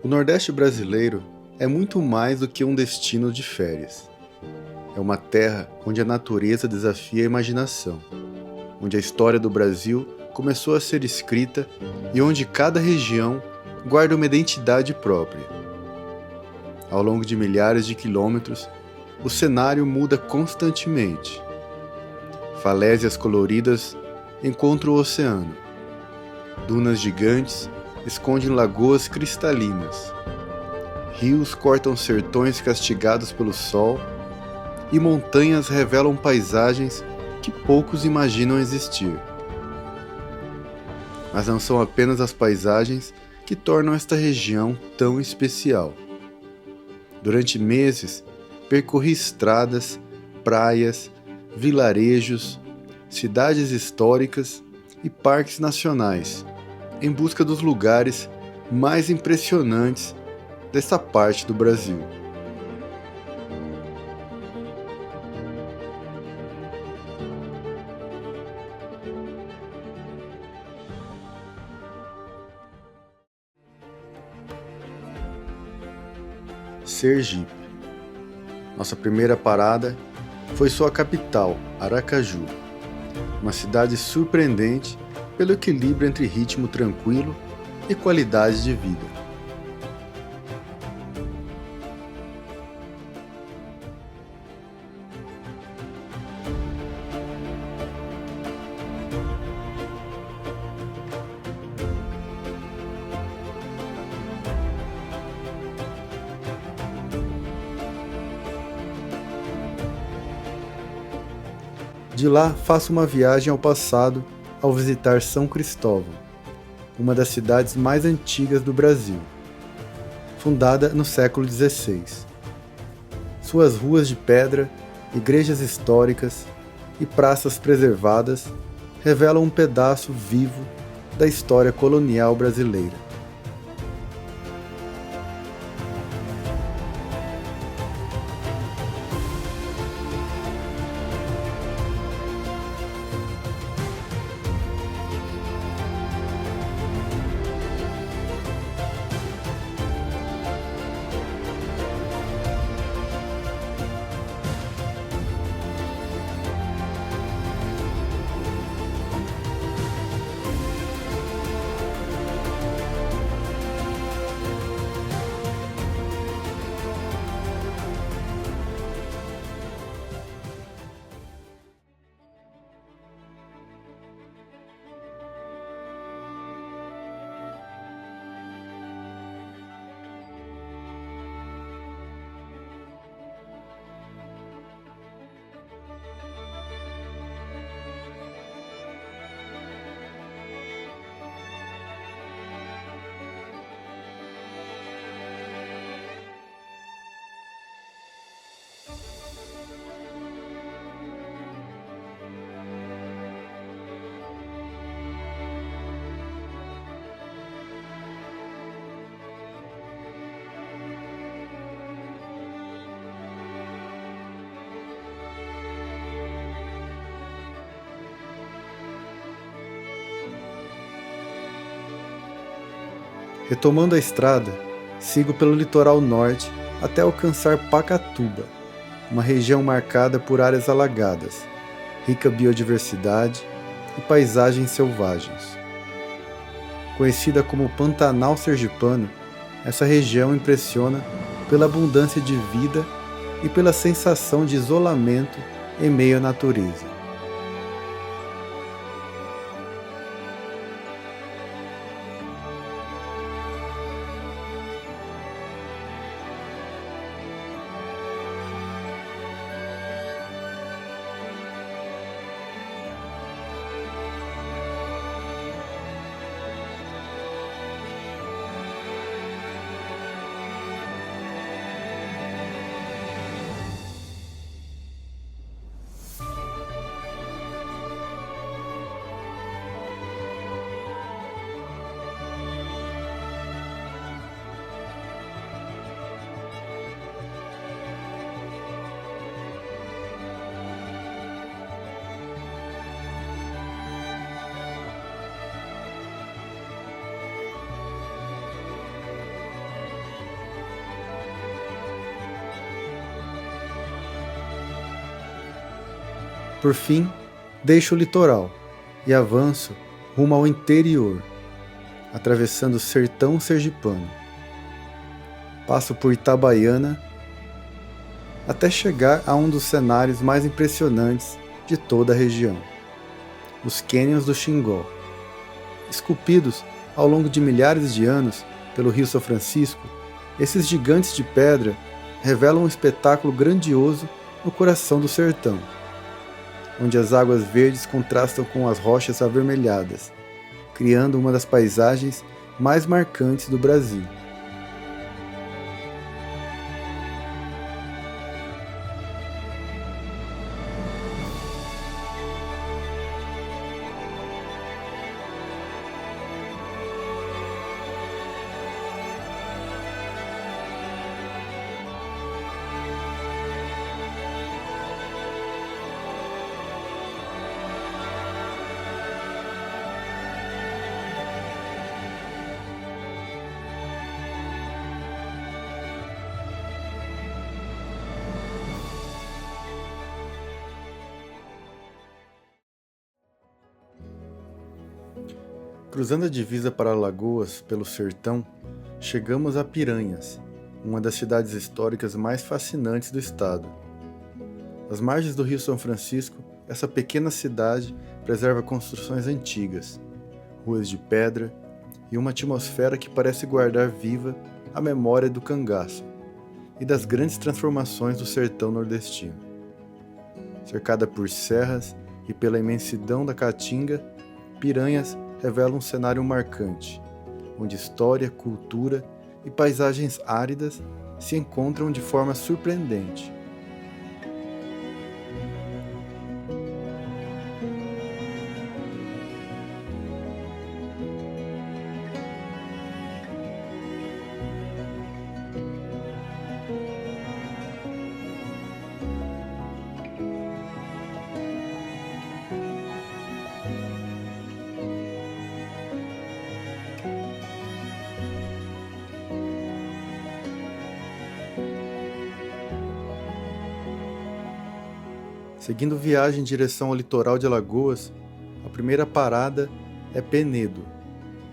O Nordeste brasileiro é muito mais do que um destino de férias. É uma terra onde a natureza desafia a imaginação, onde a história do Brasil começou a ser escrita e onde cada região guarda uma identidade própria. Ao longo de milhares de quilômetros, o cenário muda constantemente. Falésias coloridas encontram o oceano. Dunas gigantes escondem lagoas cristalinas. Rios cortam sertões castigados pelo sol e montanhas revelam paisagens que poucos imaginam existir. Mas não são apenas as paisagens que tornam esta região tão especial. Durante meses, percorri estradas, praias, vilarejos, cidades históricas e parques nacionais, em busca dos lugares mais impressionantes desta parte do Brasil. Sergipe. Nossa primeira parada foi sua capital, Aracaju, uma cidade surpreendente pelo equilíbrio entre ritmo tranquilo e qualidade de vida. De lá, faço uma viagem ao passado ao visitar São Cristóvão, uma das cidades mais antigas do Brasil, fundada no século XVI. Suas ruas de pedra, igrejas históricas e praças preservadas revelam um pedaço vivo da história colonial brasileira. Retomando a estrada, sigo pelo litoral norte até alcançar Pacatuba, uma região marcada por áreas alagadas, rica biodiversidade e paisagens selvagens. Conhecida como Pantanal Sergipano, essa região impressiona pela abundância de vida e pela sensação de isolamento em meio à natureza. Por fim, deixo o litoral e avanço rumo ao interior, atravessando o sertão sergipano. Passo por Itabaiana até chegar a um dos cenários mais impressionantes de toda a região, os cânions do Xingó. Esculpidos ao longo de milhares de anos pelo Rio São Francisco, esses gigantes de pedra revelam um espetáculo grandioso no coração do sertão, onde as águas verdes contrastam com as rochas avermelhadas, criando uma das paisagens mais marcantes do Brasil. Cruzando a divisa para Alagoas pelo sertão, chegamos a Piranhas, uma das cidades históricas mais fascinantes do estado. Às margens do Rio São Francisco, essa pequena cidade preserva construções antigas, ruas de pedra e uma atmosfera que parece guardar viva a memória do cangaço e das grandes transformações do sertão nordestino. Cercada por serras e pela imensidão da Caatinga, Piranhas revela um cenário marcante, onde história, cultura e paisagens áridas se encontram de forma surpreendente. Seguindo viagem em direção ao litoral de Alagoas, a primeira parada é Penedo,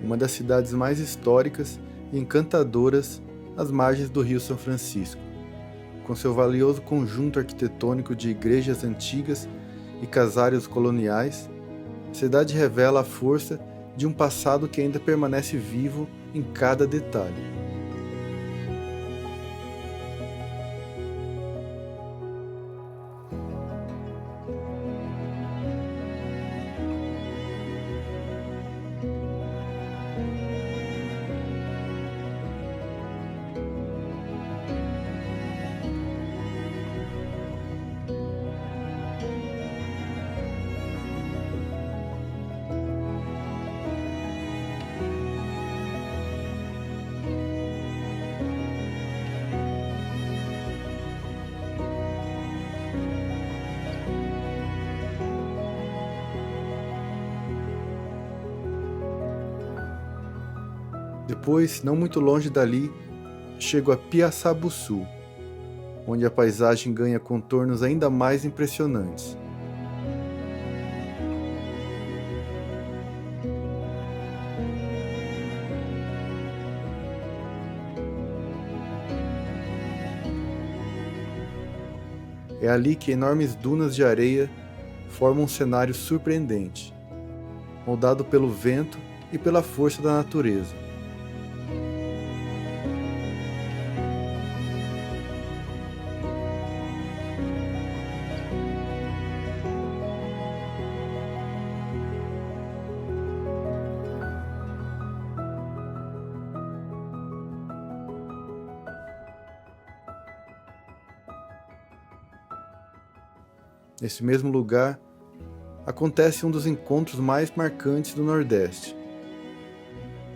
uma das cidades mais históricas e encantadoras às margens do Rio São Francisco. Com seu valioso conjunto arquitetônico de igrejas antigas e casários coloniais, a cidade revela a força de um passado que ainda permanece vivo em cada detalhe. Depois, não muito longe dali, chego a Piaçabuçu, onde a paisagem ganha contornos ainda mais impressionantes. É ali que enormes dunas de areia formam um cenário surpreendente, moldado pelo vento e pela força da natureza. Nesse mesmo lugar, acontece um dos encontros mais marcantes do Nordeste.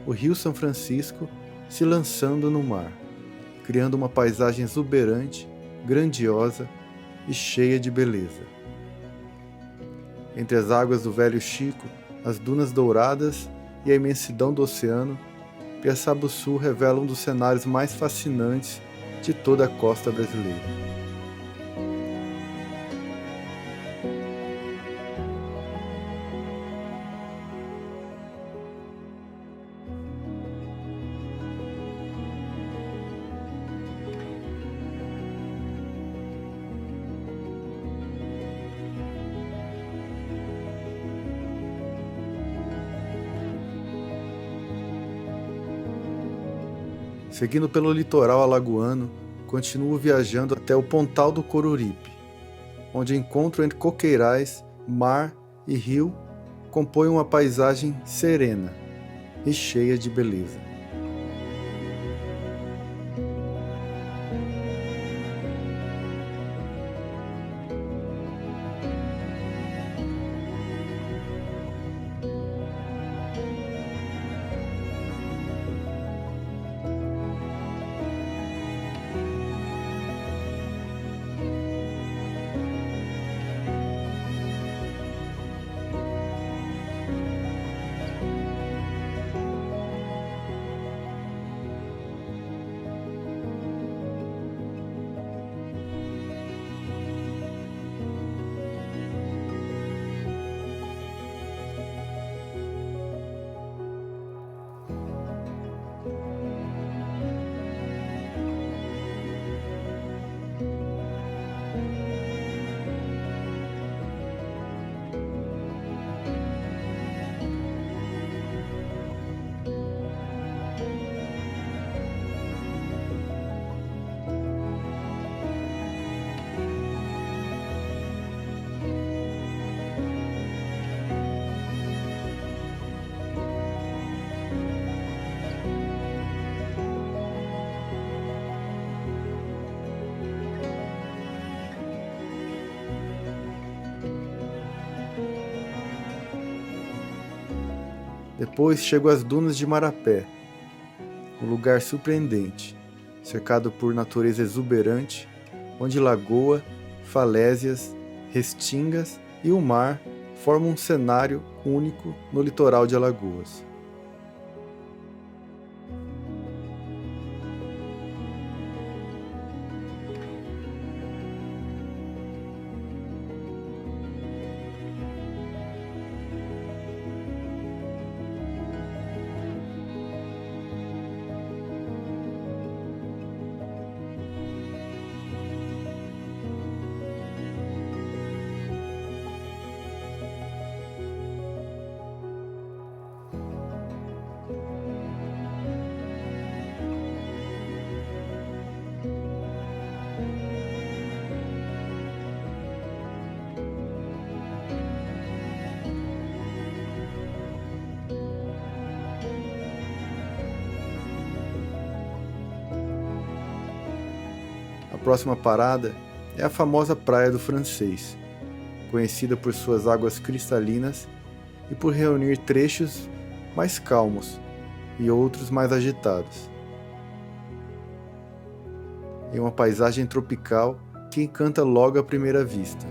O Rio São Francisco se lançando no mar, criando uma paisagem exuberante, grandiosa e cheia de beleza. Entre as águas do Velho Chico, as dunas douradas e a imensidão do oceano, Piaçabuçu revela um dos cenários mais fascinantes de toda a costa brasileira. Seguindo pelo litoral alagoano, continuo viajando até o Pontal do Coruripe, onde encontro entre coqueirais, mar e rio compõe uma paisagem serena e cheia de beleza. Depois chego às dunas de Marapé, um lugar surpreendente, cercado por natureza exuberante, onde lagoa, falésias, restingas e o mar formam um cenário único no litoral de Alagoas. A próxima parada é a famosa Praia do Francês, conhecida por suas águas cristalinas e por reunir trechos mais calmos e outros mais agitados. Em uma paisagem tropical que encanta logo à primeira vista.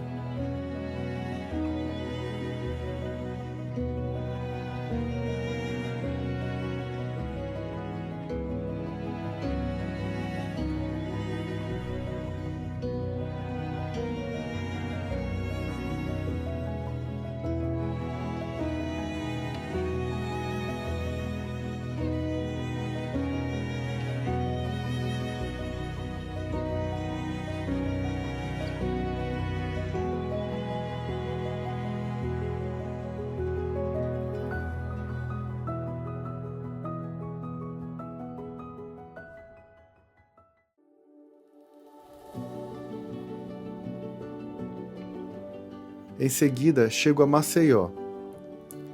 Em seguida, chego a Maceió,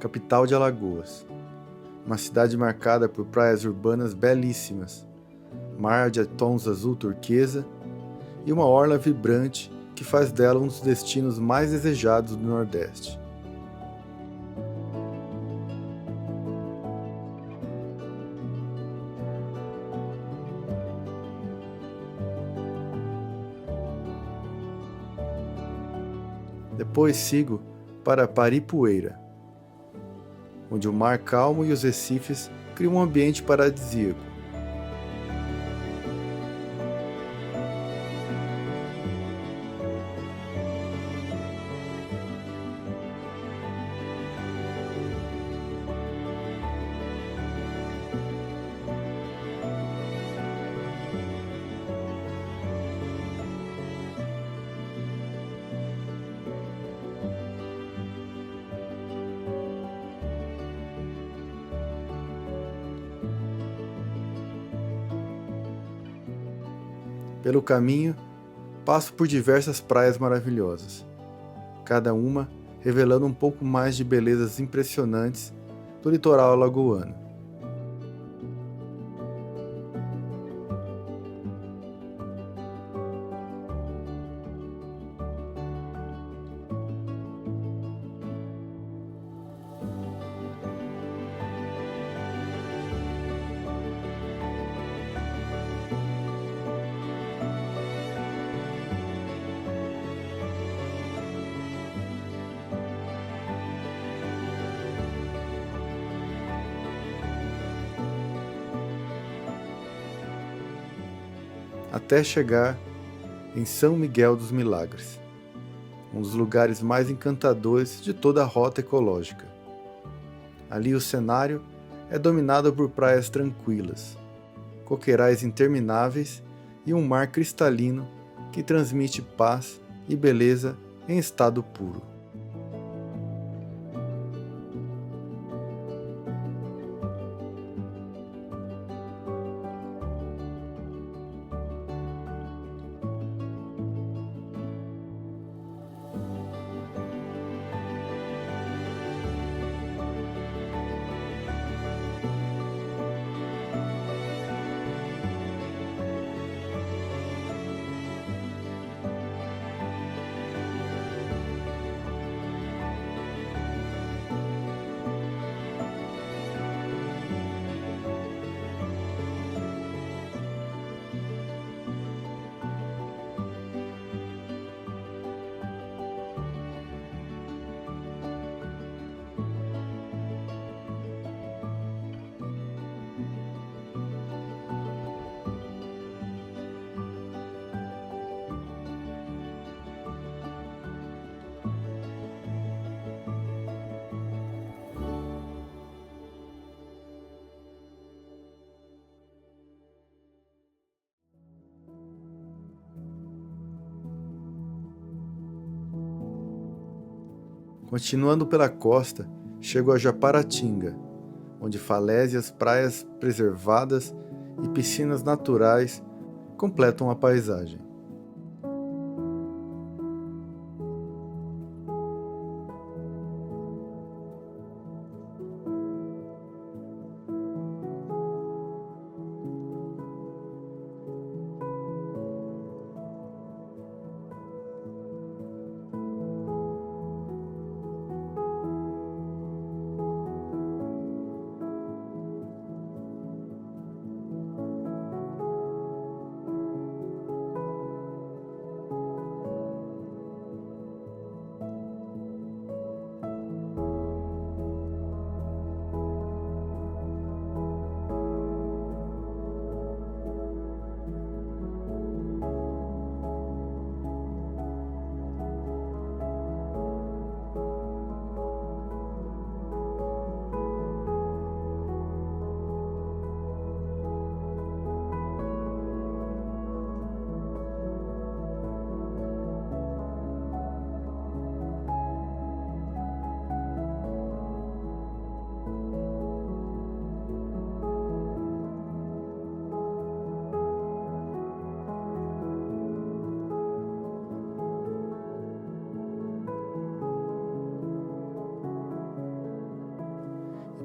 capital de Alagoas, uma cidade marcada por praias urbanas belíssimas, mar de tons azul turquesa e uma orla vibrante que faz dela um dos destinos mais desejados do Nordeste. Depois sigo para Paripueira, onde o mar calmo e os recifes criam um ambiente paradisíaco. Pelo caminho, passo por diversas praias maravilhosas, cada uma revelando um pouco mais de belezas impressionantes do litoral alagoano. Até chegar em São Miguel dos Milagres, um dos lugares mais encantadores de toda a rota ecológica. Ali o cenário é dominado por praias tranquilas, coqueirais intermináveis e um mar cristalino que transmite paz e beleza em estado puro. Continuando pela costa, chego a Japaratinga, onde falésias, praias preservadas e piscinas naturais completam a paisagem.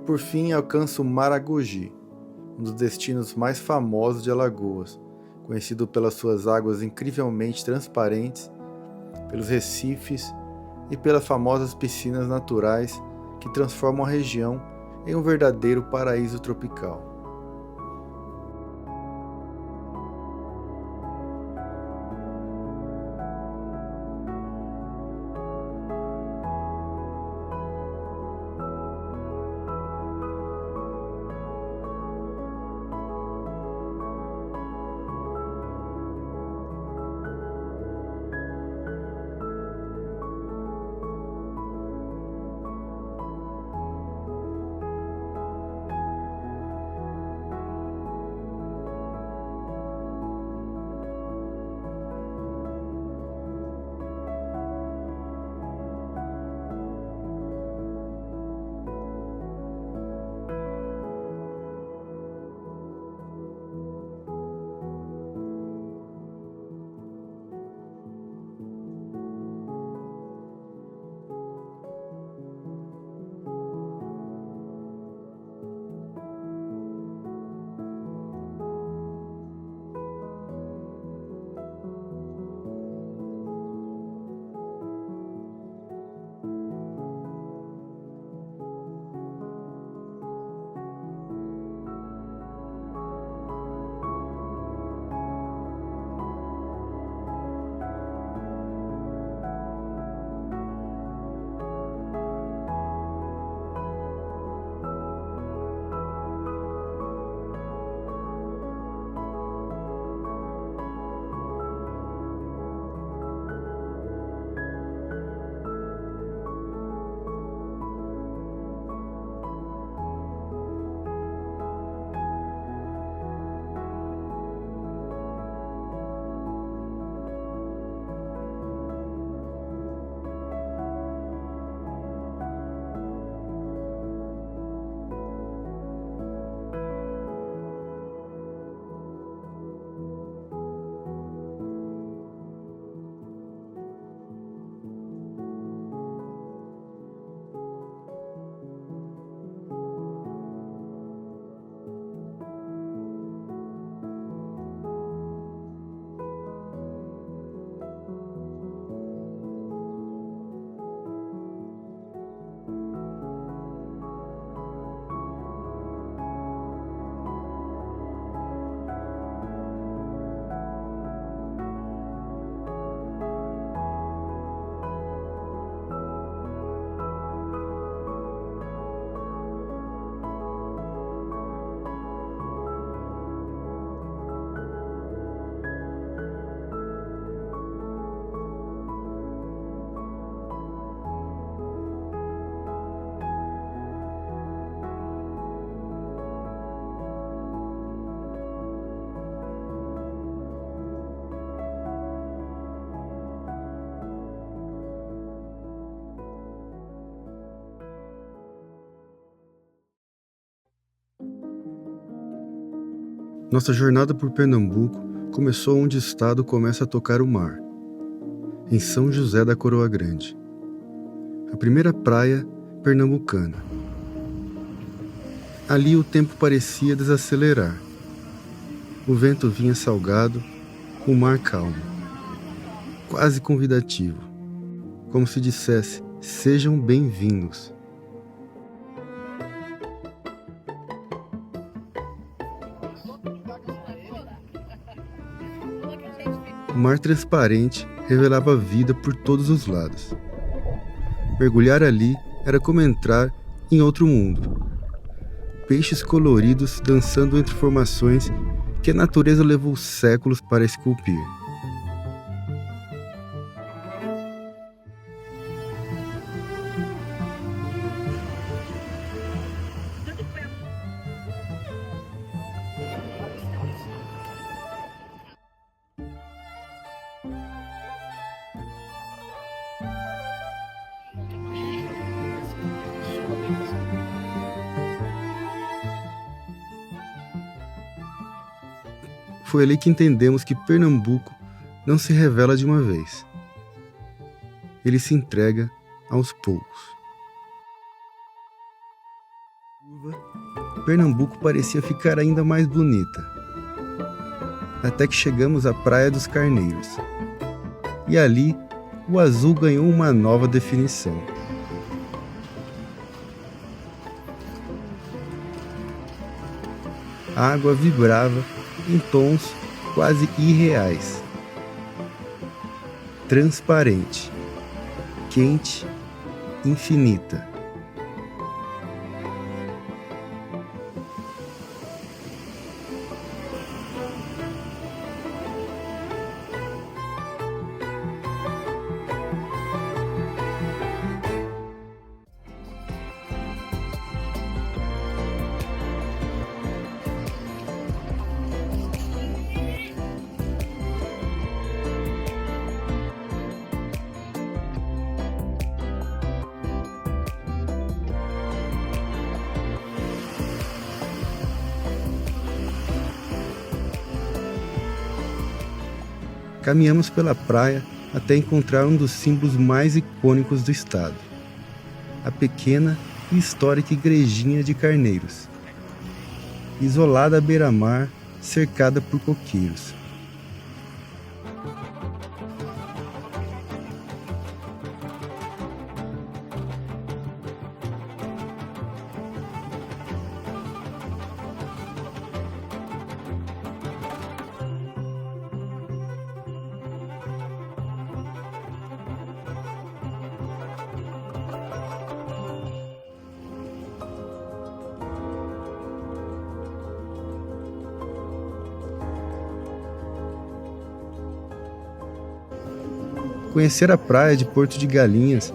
Por fim, alcanço Maragogi, um dos destinos mais famosos de Alagoas, conhecido pelas suas águas incrivelmente transparentes, pelos recifes e pelas famosas piscinas naturais que transformam a região em um verdadeiro paraíso tropical. Nossa jornada por Pernambuco começou onde o estado começa a tocar o mar, em São José da Coroa Grande, a primeira praia pernambucana. Ali o tempo parecia desacelerar. O vento vinha salgado, o mar calmo, quase convidativo, como se dissesse: sejam bem-vindos. O mar transparente revelava vida por todos os lados. Mergulhar ali era como entrar em outro mundo. Peixes coloridos dançando entre formações que a natureza levou séculos para esculpir. Foi ali que entendemos que Pernambuco não se revela de uma vez. Ele se entrega aos poucos. Pernambuco parecia ficar ainda mais bonita, até que chegamos à Praia dos Carneiros. E ali, o azul ganhou uma nova definição. A água vibrava em tons quase irreais. Transparente, quente, infinita. Caminhamos pela praia até encontrar um dos símbolos mais icônicos do estado, a pequena e histórica igrejinha de Carneiros, isolada à beira-mar, cercada por coqueiros. Conhecer a praia de Porto de Galinhas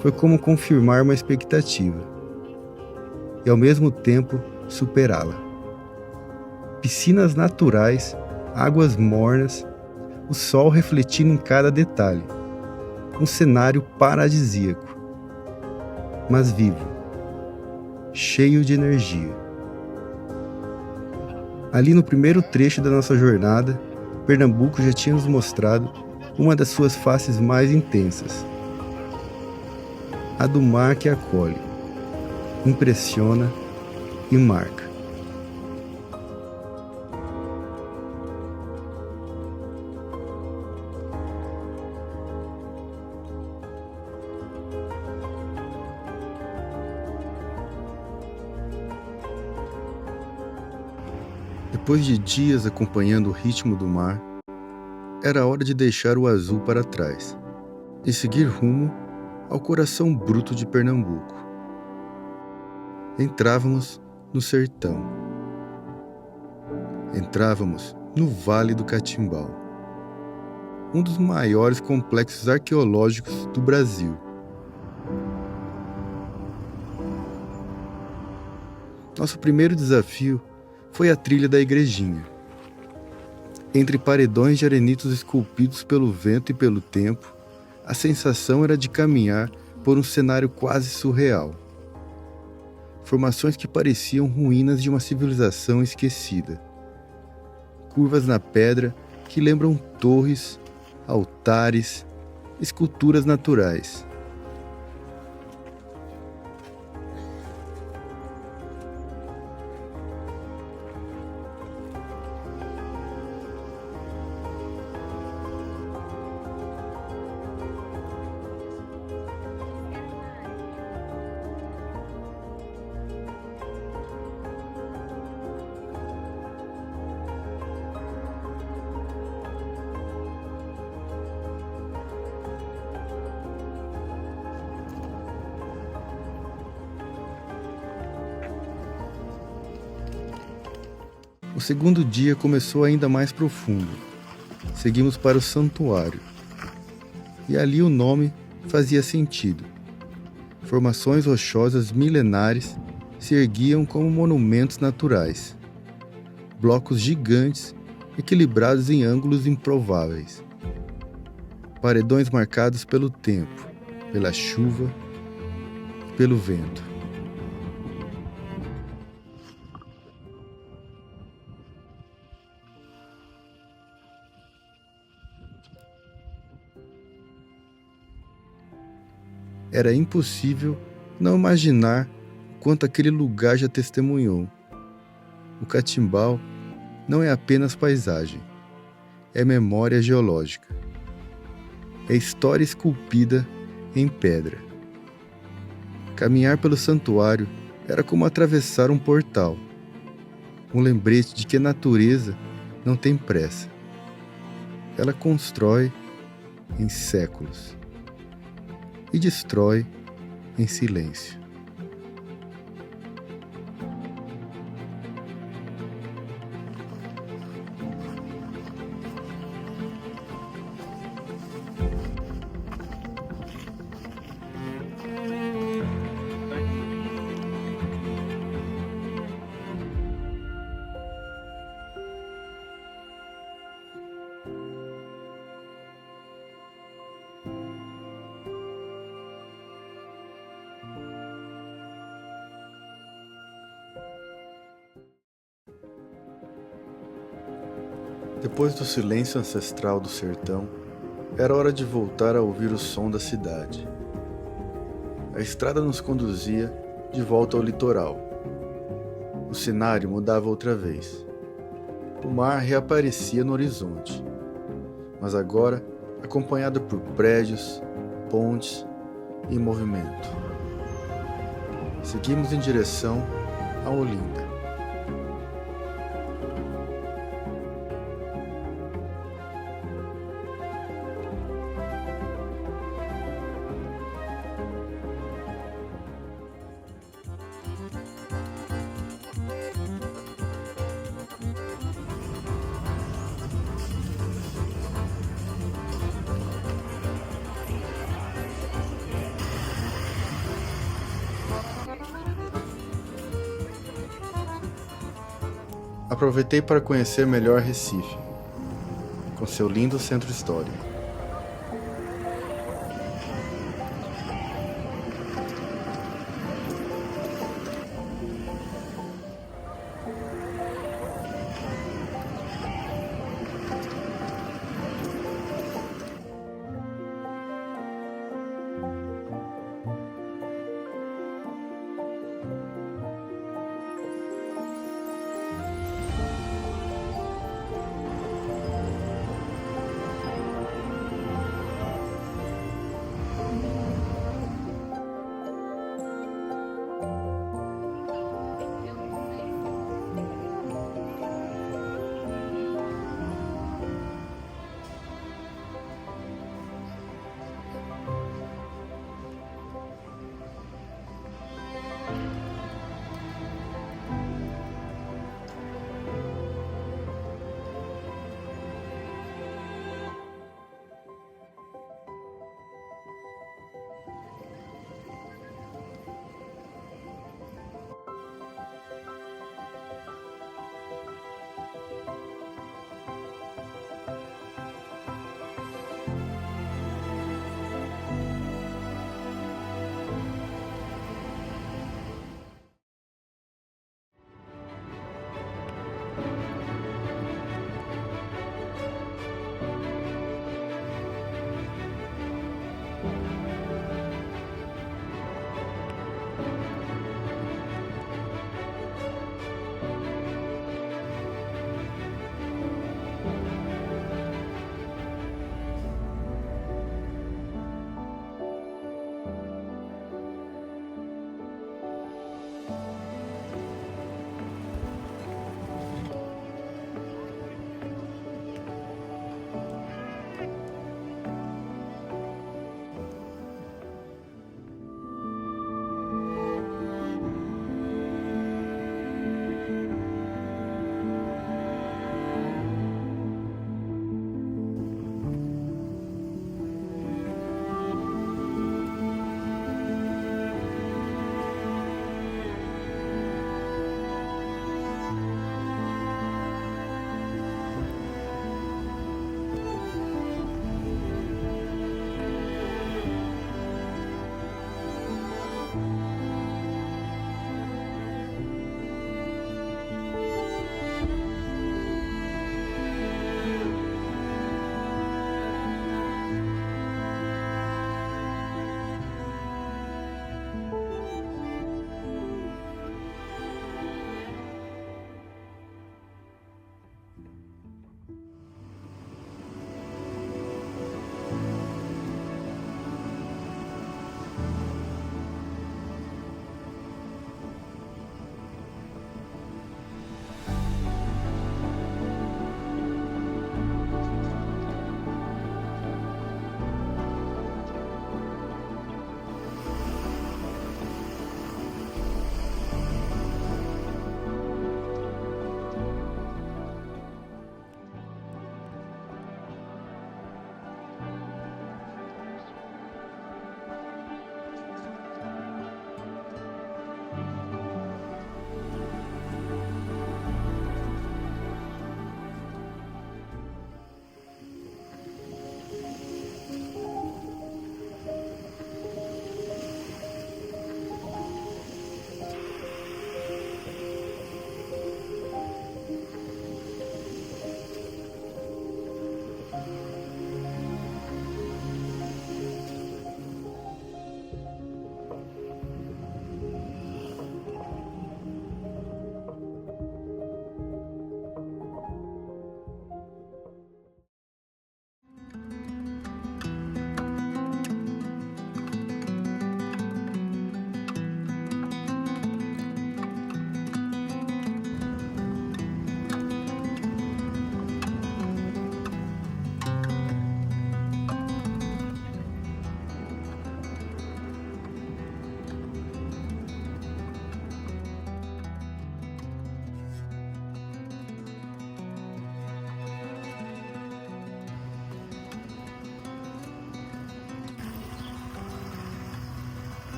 foi como confirmar uma expectativa e, ao mesmo tempo, superá-la. Piscinas naturais, águas mornas, o sol refletindo em cada detalhe. Um cenário paradisíaco, mas vivo, cheio de energia. Ali no primeiro trecho da nossa jornada, Pernambuco já tinha nos mostrado uma das suas faces mais intensas. A do mar que acolhe, impressiona e marca. Depois de dias acompanhando o ritmo do mar, era hora de deixar o azul para trás e seguir rumo ao coração bruto de Pernambuco. Entrávamos no sertão. Entrávamos no Vale do Catimbau, um dos maiores complexos arqueológicos do Brasil. Nosso primeiro desafio foi a trilha da igrejinha. Entre paredões de arenitos esculpidos pelo vento e pelo tempo, a sensação era de caminhar por um cenário quase surreal. Formações que pareciam ruínas de uma civilização esquecida. curvas na pedra que lembram torres, altares, esculturas naturais. O segundo dia começou ainda mais profundo. Seguimos para o santuário. E ali o nome fazia sentido. Formações rochosas milenares se erguiam como monumentos naturais. Blocos gigantes equilibrados em ângulos improváveis. Paredões marcados pelo tempo, pela chuva, pelo vento. Era impossível não imaginar o quanto aquele lugar já testemunhou. O Catimbau não é apenas paisagem, é memória geológica. É história esculpida em pedra. Caminhar pelo santuário era como atravessar um portal, um lembrete de que a natureza não tem pressa. Ela constrói em séculos e destrói em silêncio. Depois do silêncio ancestral do sertão, era hora de voltar a ouvir o som da cidade. A estrada nos conduzia de volta ao litoral. O cenário mudava outra vez. O mar reaparecia no horizonte, mas agora acompanhado por prédios, pontes e movimento. Seguimos em direção a Olinda. Aproveitei para conhecer melhor Recife, com seu lindo centro histórico.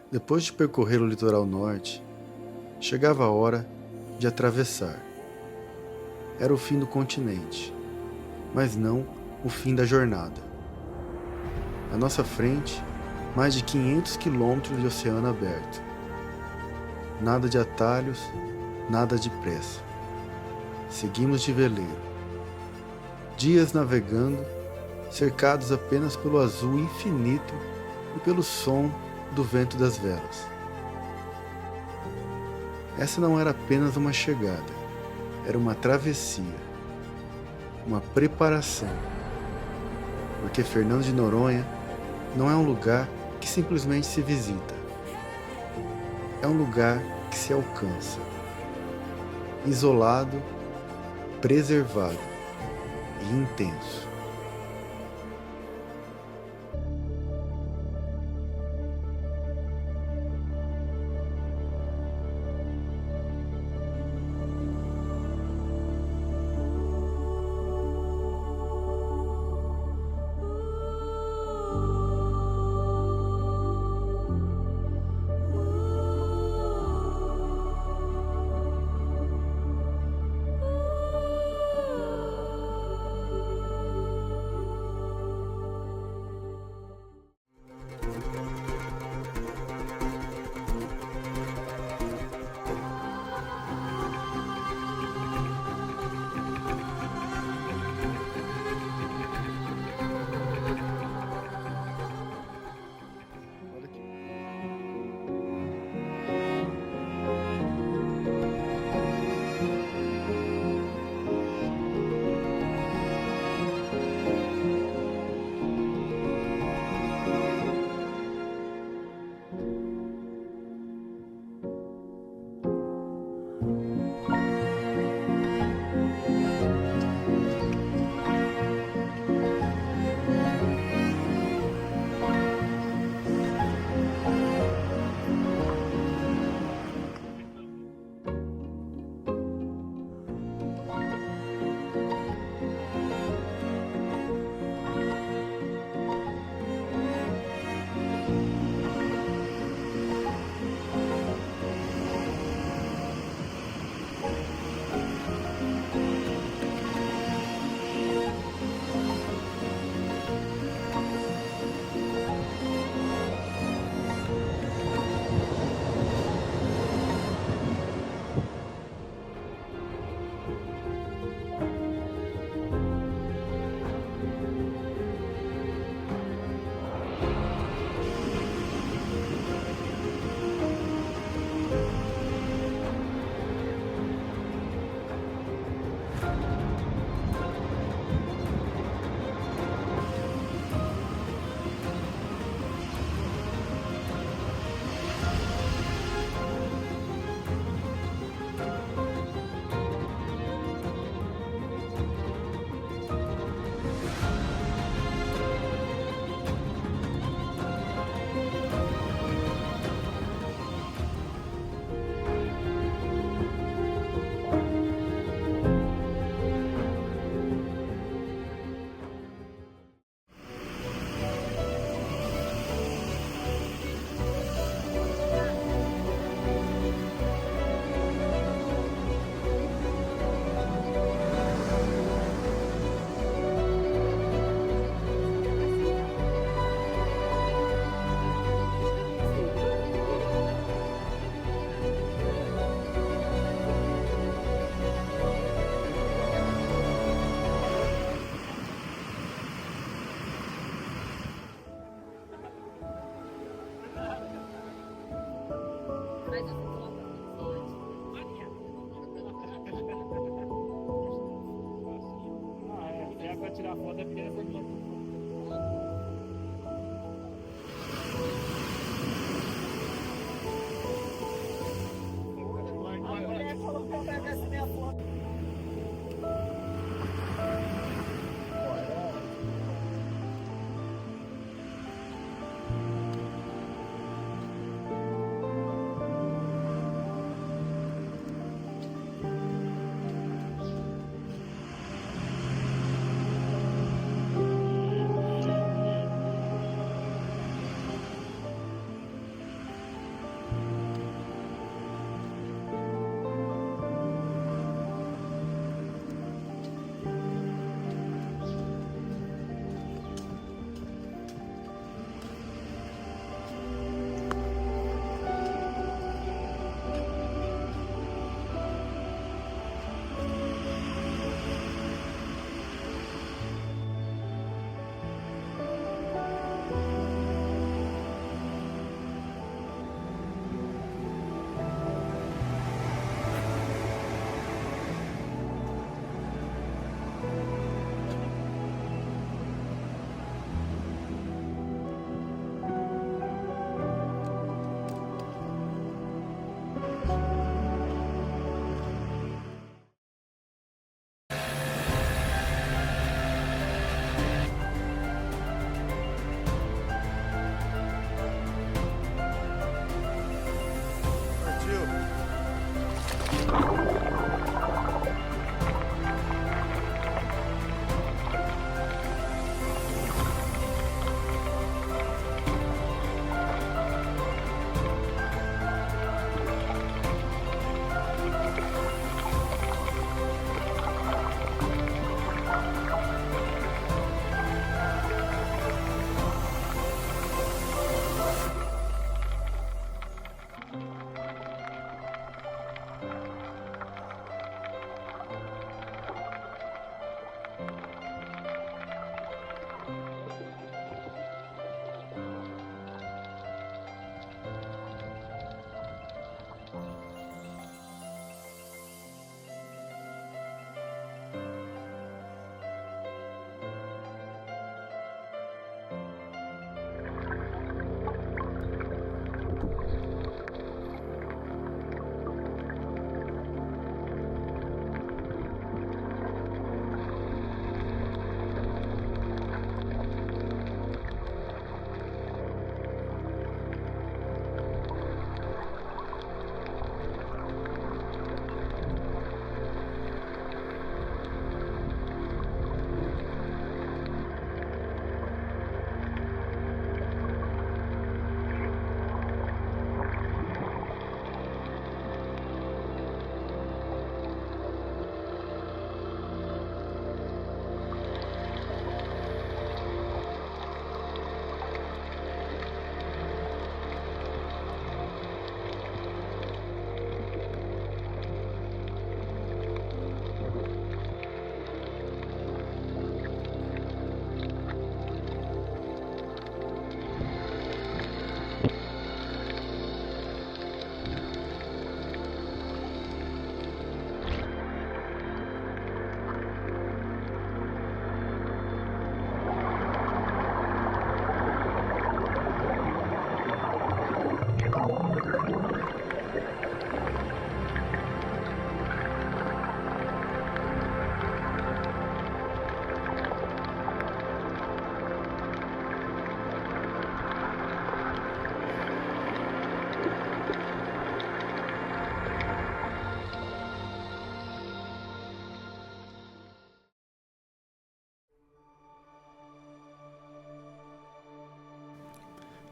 Depois de percorrer o litoral norte, chegava a hora de atravessar. Era o fim do continente, mas não o fim da jornada. À nossa frente, mais de 500 quilômetros de oceano aberto. Nada de atalhos, nada de pressa. Seguimos de veleiro. Dias navegando, cercados apenas pelo azul infinito e pelo som do vento das velas. Essa não era apenas uma chegada, era uma travessia, uma preparação. Porque Fernando de Noronha não é um lugar que simplesmente se visita. É um lugar que se alcança. Isolado, preservado e intenso. Para tirar foto é porque é bonito. A mulher falou que eu pegasse minha foto.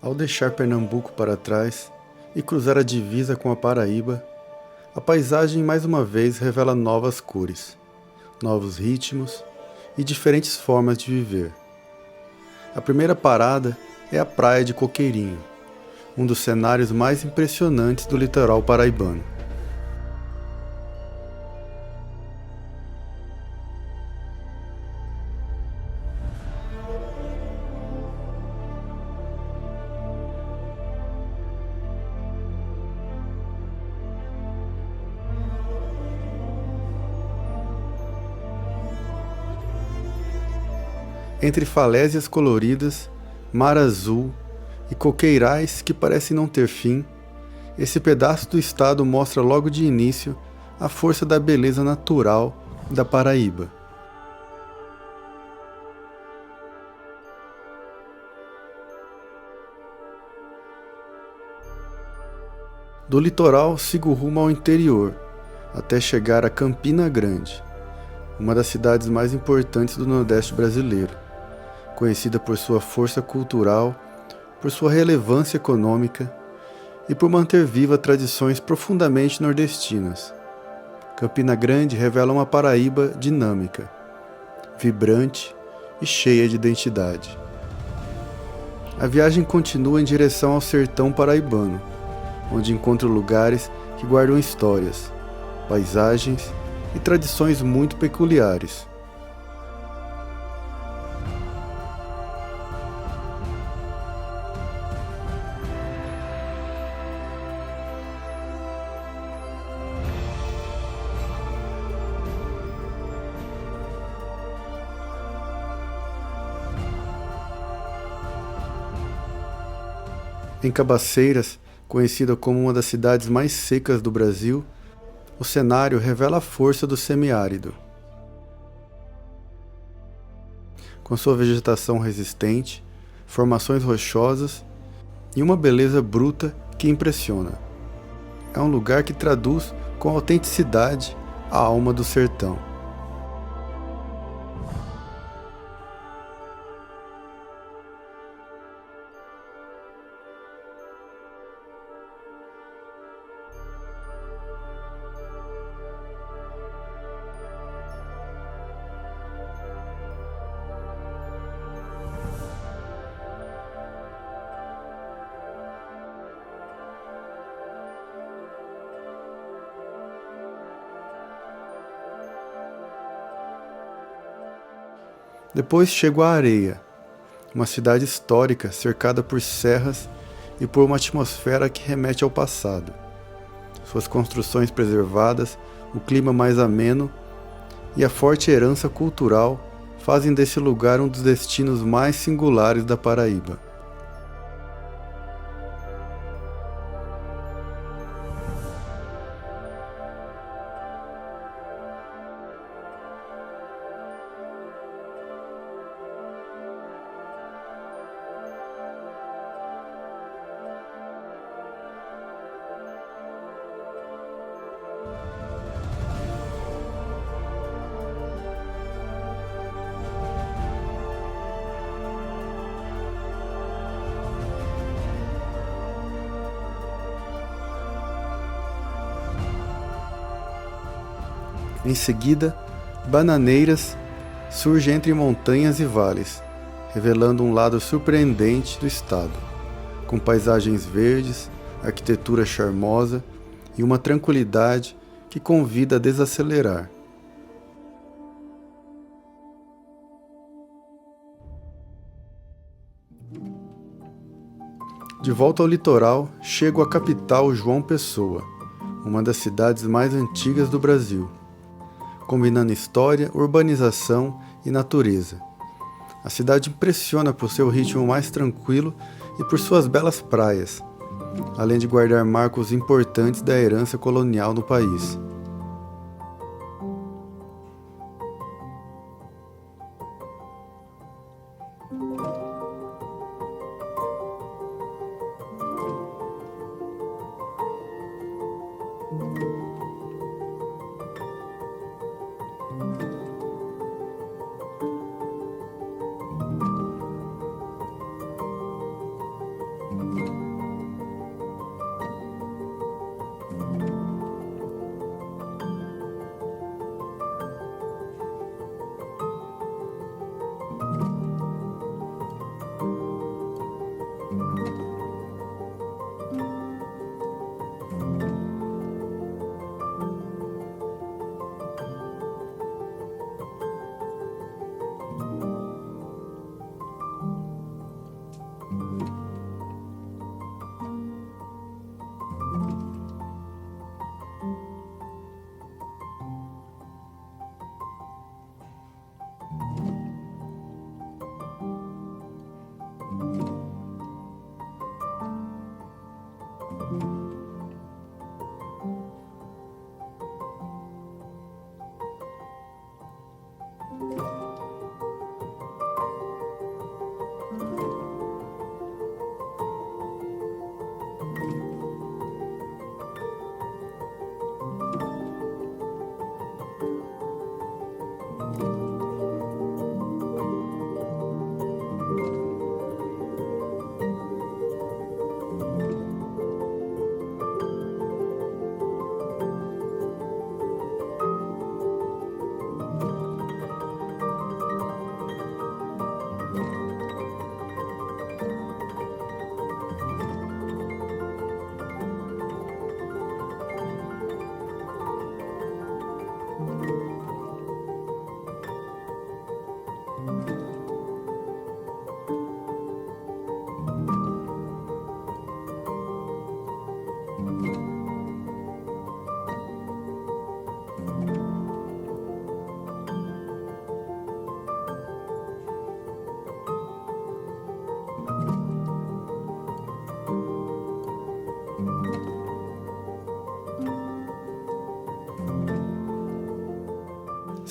Ao deixar Pernambuco para trás e cruzar a divisa com a Paraíba, a paisagem mais uma vez revela novas cores, novos ritmos e diferentes formas de viver. A primeira parada é a praia de Coqueirinho, um dos cenários mais impressionantes do litoral paraibano. Entre falésias coloridas, mar azul e coqueirais que parecem não ter fim, esse pedaço do estado mostra logo de início a força da beleza natural da Paraíba. Do litoral sigo rumo ao interior, até chegar a Campina Grande, uma das cidades mais importantes do Nordeste brasileiro, conhecida por sua força cultural, por sua relevância econômica e por manter viva tradições profundamente nordestinas. Campina Grande revela uma Paraíba dinâmica, vibrante e cheia de identidade. A viagem continua em direção ao sertão paraibano, onde encontro lugares que guardam histórias, paisagens e tradições muito peculiares. Em Cabaceiras, conhecida como uma das cidades mais secas do Brasil, o cenário revela a força do semiárido. Com sua vegetação resistente, formações rochosas e uma beleza bruta que impressiona. É um lugar que traduz com autenticidade a alma do sertão. Depois chego à Areia, uma cidade histórica cercada por serras e por uma atmosfera que remete ao passado. Suas construções preservadas, o clima mais ameno e a forte herança cultural fazem desse lugar um dos destinos mais singulares da Paraíba. Em seguida, Bananeiras surge entre montanhas e vales, revelando um lado surpreendente do estado, com paisagens verdes, arquitetura charmosa e uma tranquilidade que convida a desacelerar. De volta ao litoral, chego à capital João Pessoa, uma das cidades mais antigas do Brasil, combinando história, urbanização e natureza. A cidade impressiona por seu ritmo mais tranquilo e por suas belas praias, além de guardar marcos importantes da herança colonial no país.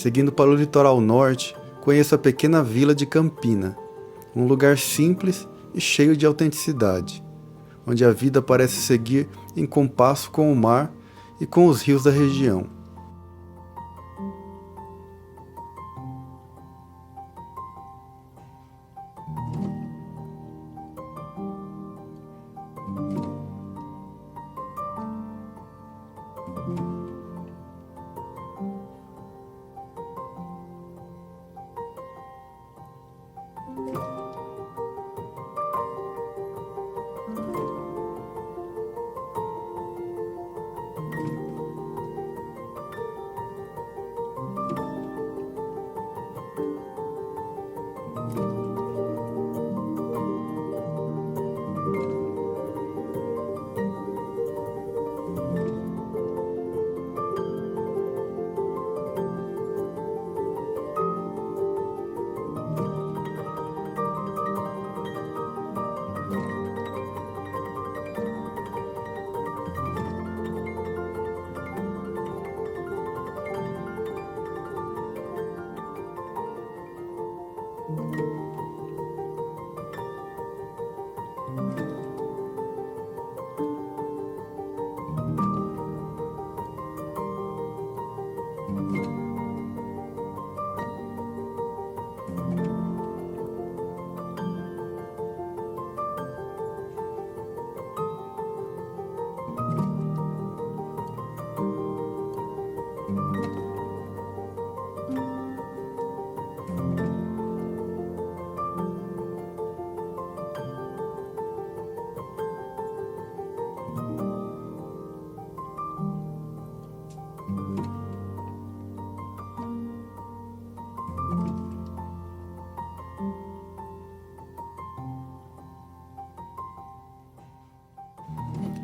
Seguindo para o litoral norte, conheço a pequena vila de Campina, um lugar simples e cheio de autenticidade, onde a vida parece seguir em compasso com o mar e com os rios da região.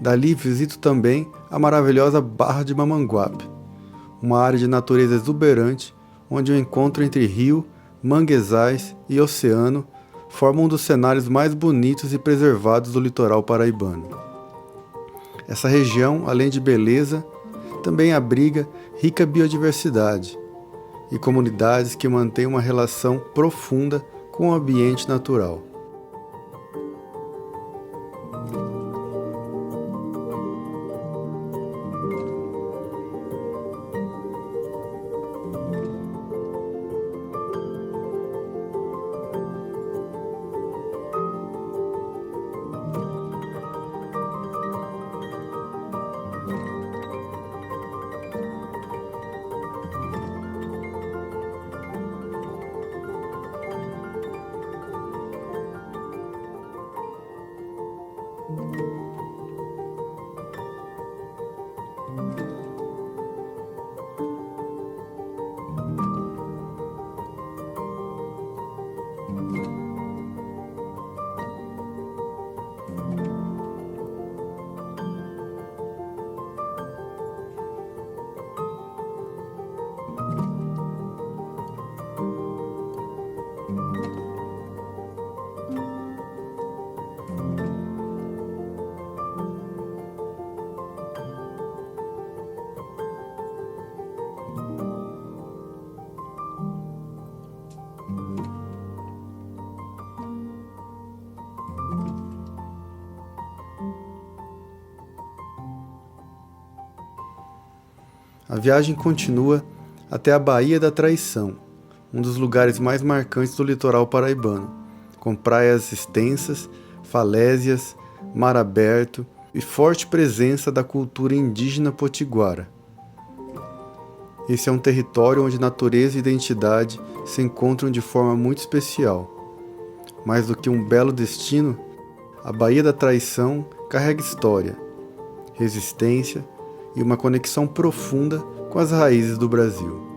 Dali visito também a maravilhosa Barra de Mamanguape, uma área de natureza exuberante onde o encontro entre rio, manguezais e oceano forma um dos cenários mais bonitos e preservados do litoral paraibano. Essa região, além de beleza, também abriga rica biodiversidade e comunidades que mantêm uma relação profunda com o ambiente natural. A viagem continua até a Baía da Traição, um dos lugares mais marcantes do litoral paraibano, com praias extensas, falésias, mar aberto e forte presença da cultura indígena potiguara. Esse é um território onde natureza e identidade se encontram de forma muito especial. Mais do que um belo destino, a Baía da Traição carrega história, resistência e uma conexão profunda com as raízes do Brasil.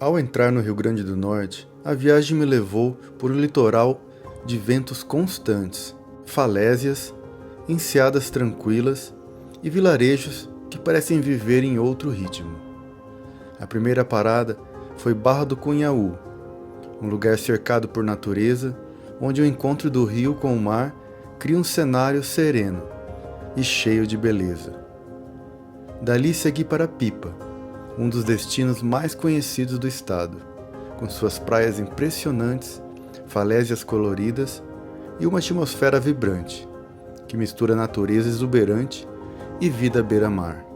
Ao entrar no Rio Grande do Norte, a viagem me levou por um litoral de ventos constantes, falésias, enseadas tranquilas e vilarejos que parecem viver em outro ritmo. A primeira parada foi Barra do Cunhaú, um lugar cercado por natureza, onde o encontro do rio com o mar cria um cenário sereno e cheio de beleza. Dali segui para Pipa, um dos destinos mais conhecidos do estado, com suas praias impressionantes, falésias coloridas e uma atmosfera vibrante, que mistura natureza exuberante e vida à beira-mar.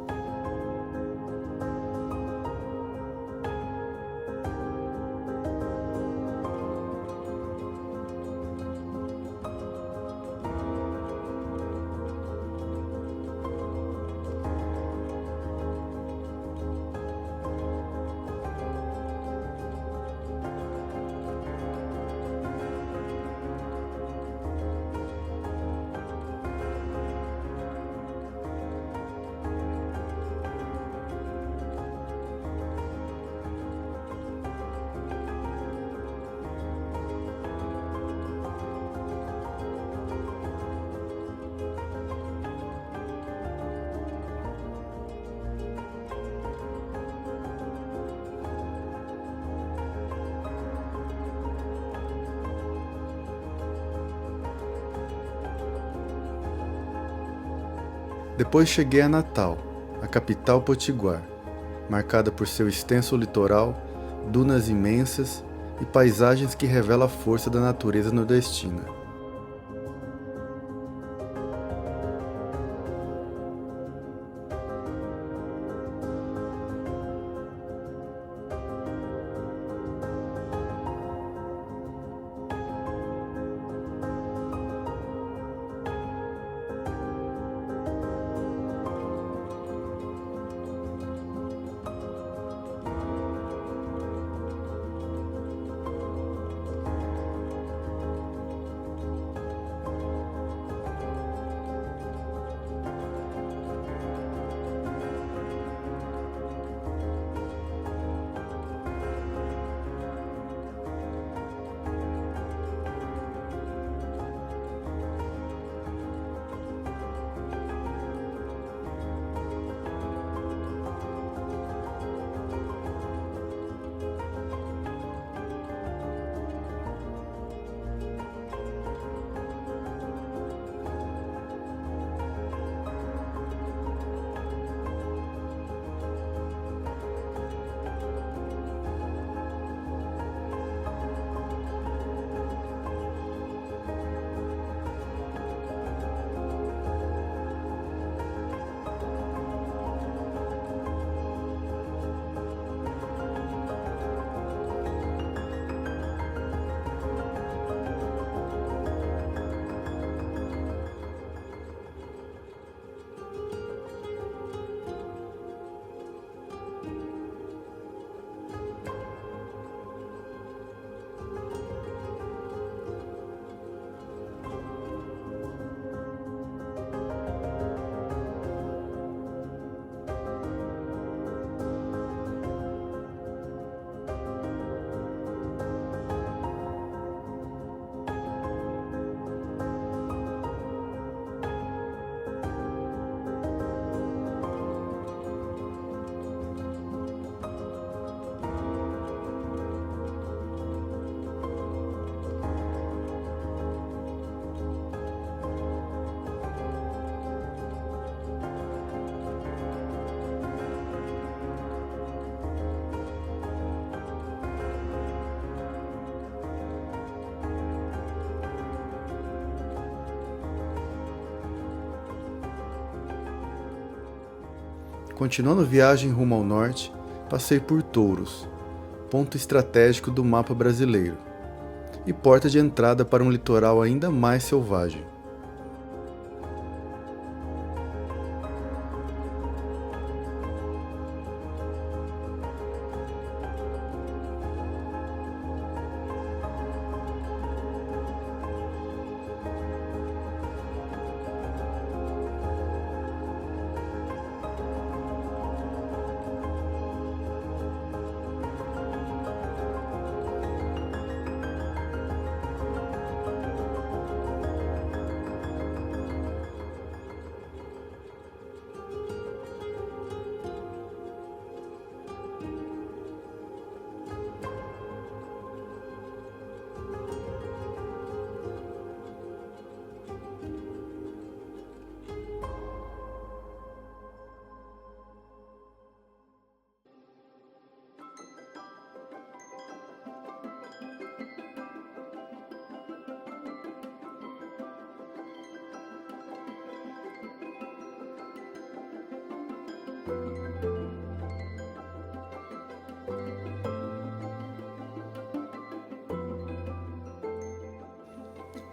Depois cheguei a Natal, a capital potiguar, marcada por seu extenso litoral, dunas imensas e paisagens que revelam a força da natureza nordestina. Continuando viagem rumo ao norte, passei por Touros, ponto estratégico do mapa brasileiro, e porta de entrada para um litoral ainda mais selvagem.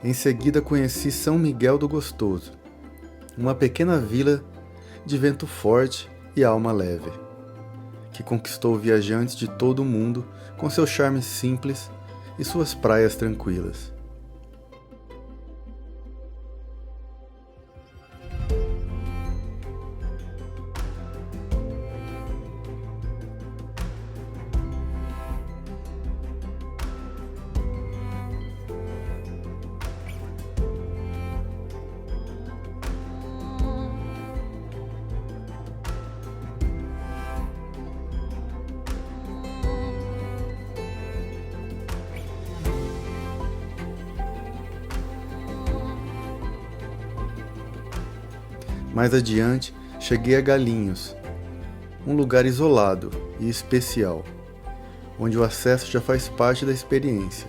Em seguida conheci São Miguel do Gostoso, uma pequena vila de vento forte e alma leve, que conquistou viajantes de todo o mundo com seu charme simples e suas praias tranquilas. Mais adiante, cheguei a Galinhos, um lugar isolado e especial, onde o acesso já faz parte da experiência.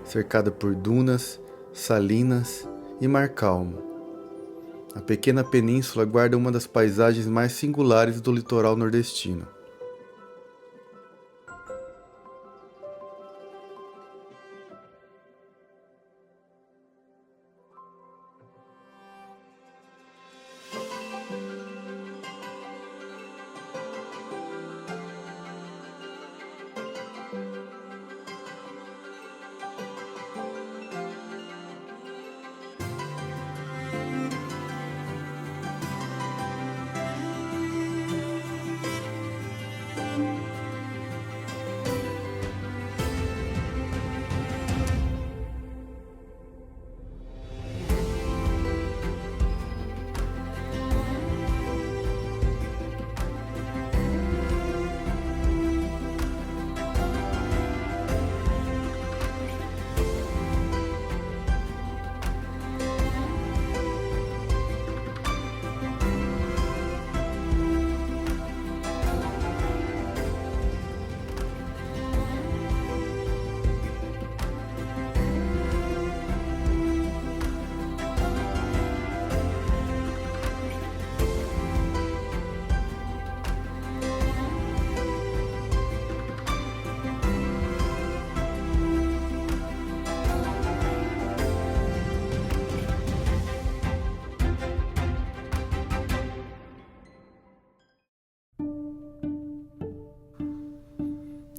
Cercada por dunas, salinas e mar calmo, a pequena península guarda uma das paisagens mais singulares do litoral nordestino.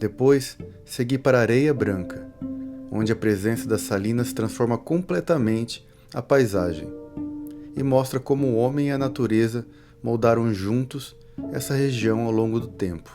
Depois, segui para Areia Branca, onde a presença das salinas transforma completamente a paisagem e mostra como o homem e a natureza moldaram juntos essa região ao longo do tempo.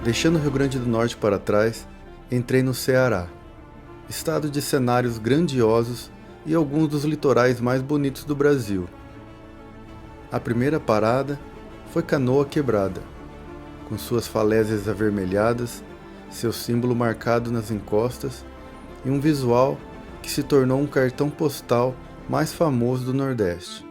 Deixando o Rio Grande do Norte para trás, entrei no Ceará, estado de cenários grandiosos e alguns dos litorais mais bonitos do Brasil. A primeira parada foi Canoa Quebrada, com suas falésias avermelhadas, seu símbolo marcado nas encostas e um visual que se tornou um cartão postal mais famoso do Nordeste.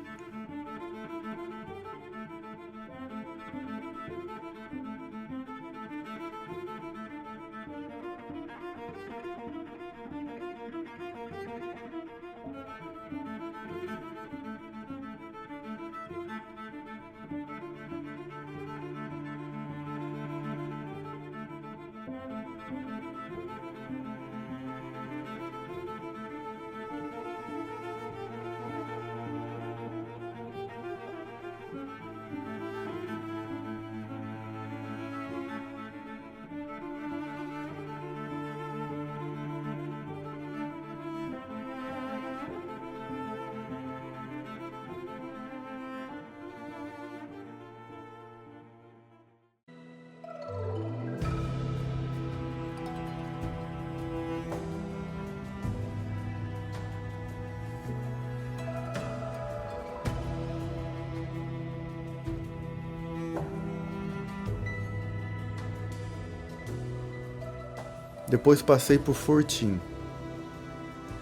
Depois passei por Fortim,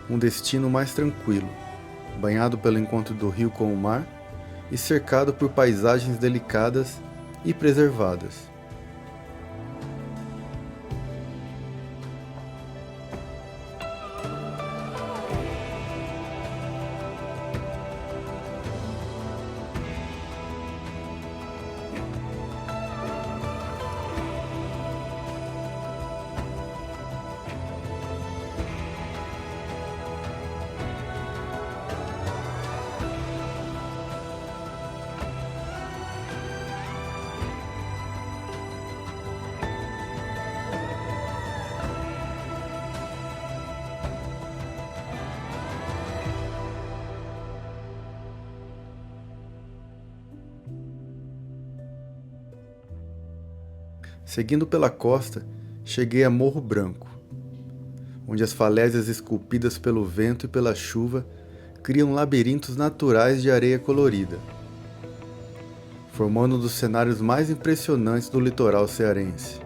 um destino mais tranquilo, banhado pelo encontro do rio com o mar e cercado por paisagens delicadas e preservadas. Seguindo pela costa, cheguei a Morro Branco, onde as falésias esculpidas pelo vento e pela chuva criam labirintos naturais de areia colorida, formando um dos cenários mais impressionantes do litoral cearense.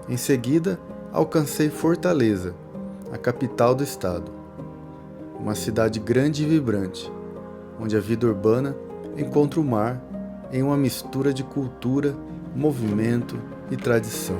Em seguida, alcancei Fortaleza, a capital do estado. Uma cidade grande e vibrante, onde a vida urbana encontra o mar em uma mistura de cultura, movimento e tradição.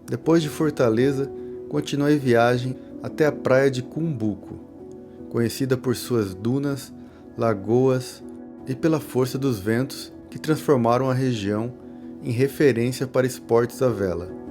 Depois de Fortaleza, continuei viagem até a praia de Cumbuco, conhecida por suas dunas, lagoas e pela força dos ventos que transformaram a região em referência para esportes à vela.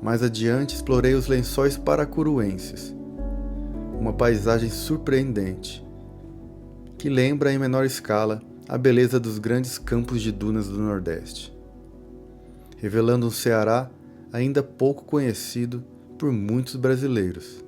Mais adiante explorei os lençóis paracuruenses, uma paisagem surpreendente, que lembra em menor escala a beleza dos grandes campos de dunas do Nordeste, revelando um Ceará ainda pouco conhecido por muitos brasileiros.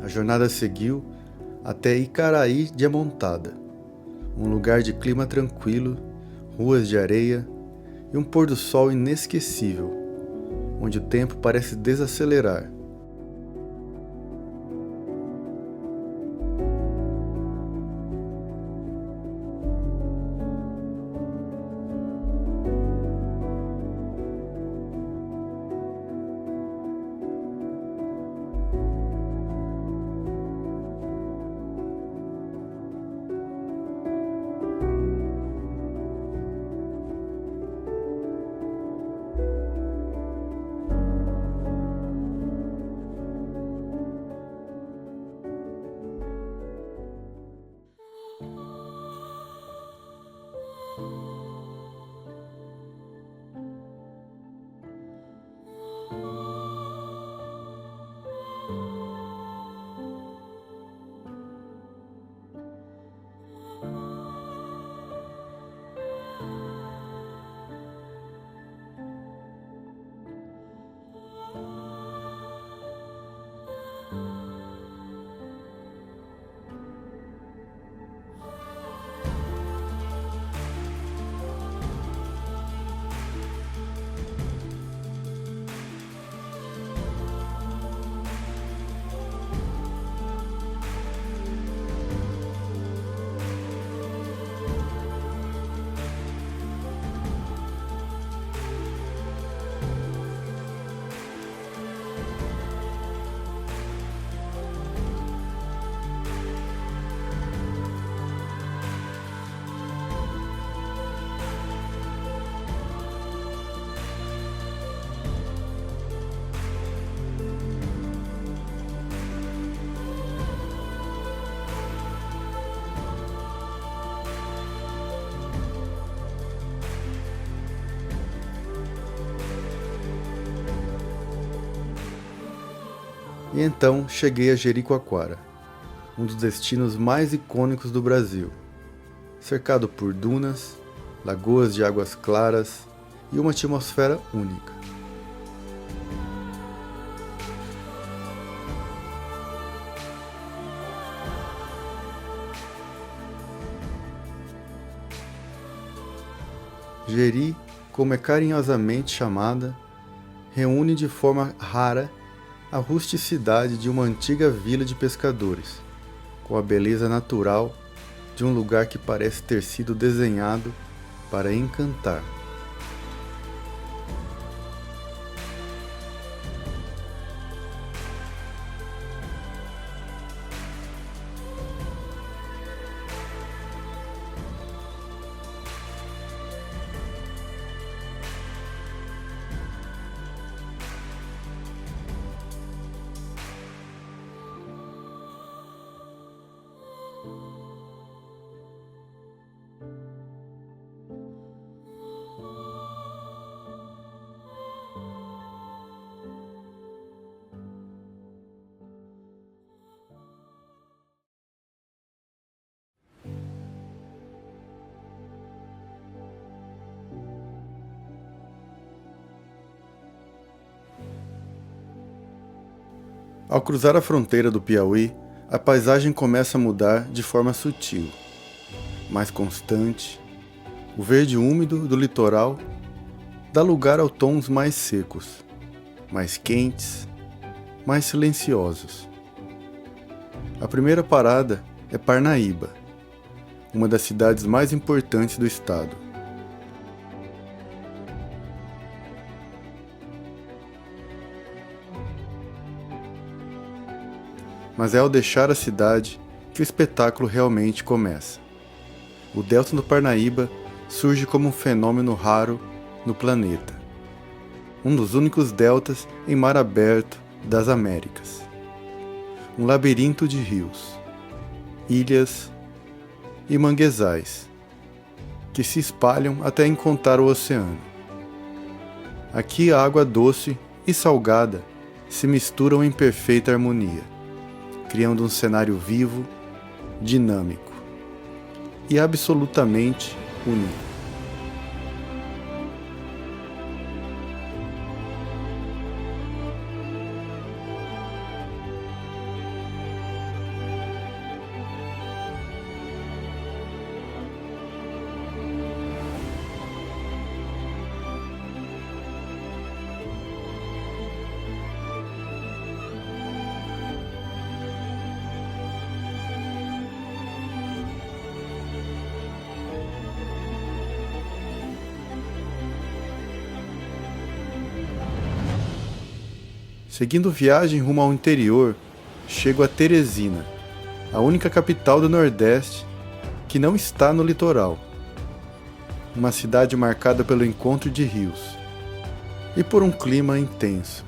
A jornada seguiu até Icaraí de Amontada, um lugar de clima tranquilo, ruas de areia e um pôr do sol inesquecível, onde o tempo parece desacelerar. E então cheguei a Jericoacoara, um dos destinos mais icônicos do Brasil, cercado por dunas, lagoas de águas claras e uma atmosfera única. Jeri, como é carinhosamente chamada, reúne de forma rara a rusticidade de uma antiga vila de pescadores, com a beleza natural de um lugar que parece ter sido desenhado para encantar. Ao cruzar a fronteira do Piauí, a paisagem começa a mudar de forma sutil, mais constante. O verde úmido do litoral dá lugar a tons mais secos, mais quentes, mais silenciosos. A primeira parada é Parnaíba, uma das cidades mais importantes do estado. Mas é ao deixar a cidade que o espetáculo realmente começa. O Delta do Parnaíba surge como um fenômeno raro no planeta. Um dos únicos deltas em mar aberto das Américas. Um labirinto de rios, ilhas e manguezais que se espalham até encontrar o oceano. Aqui a água doce e salgada se misturam em perfeita harmonia, criando um cenário vivo, dinâmico e absolutamente único. Seguindo viagem rumo ao interior, chego a Teresina, a única capital do Nordeste que não está no litoral. Uma cidade marcada pelo encontro de rios e por um clima intenso.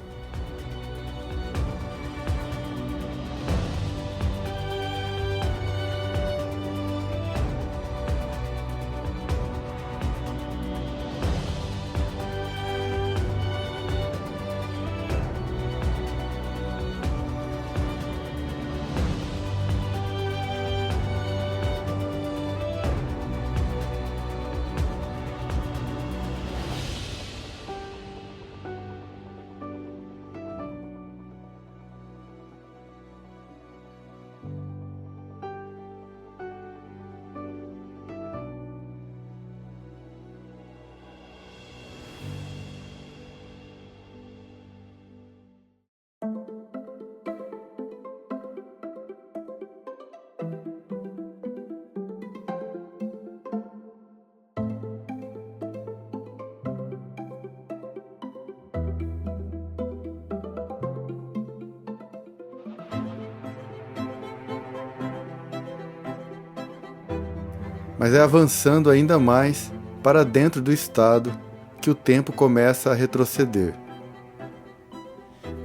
Mas é avançando ainda mais para dentro do estado que o tempo começa a retroceder.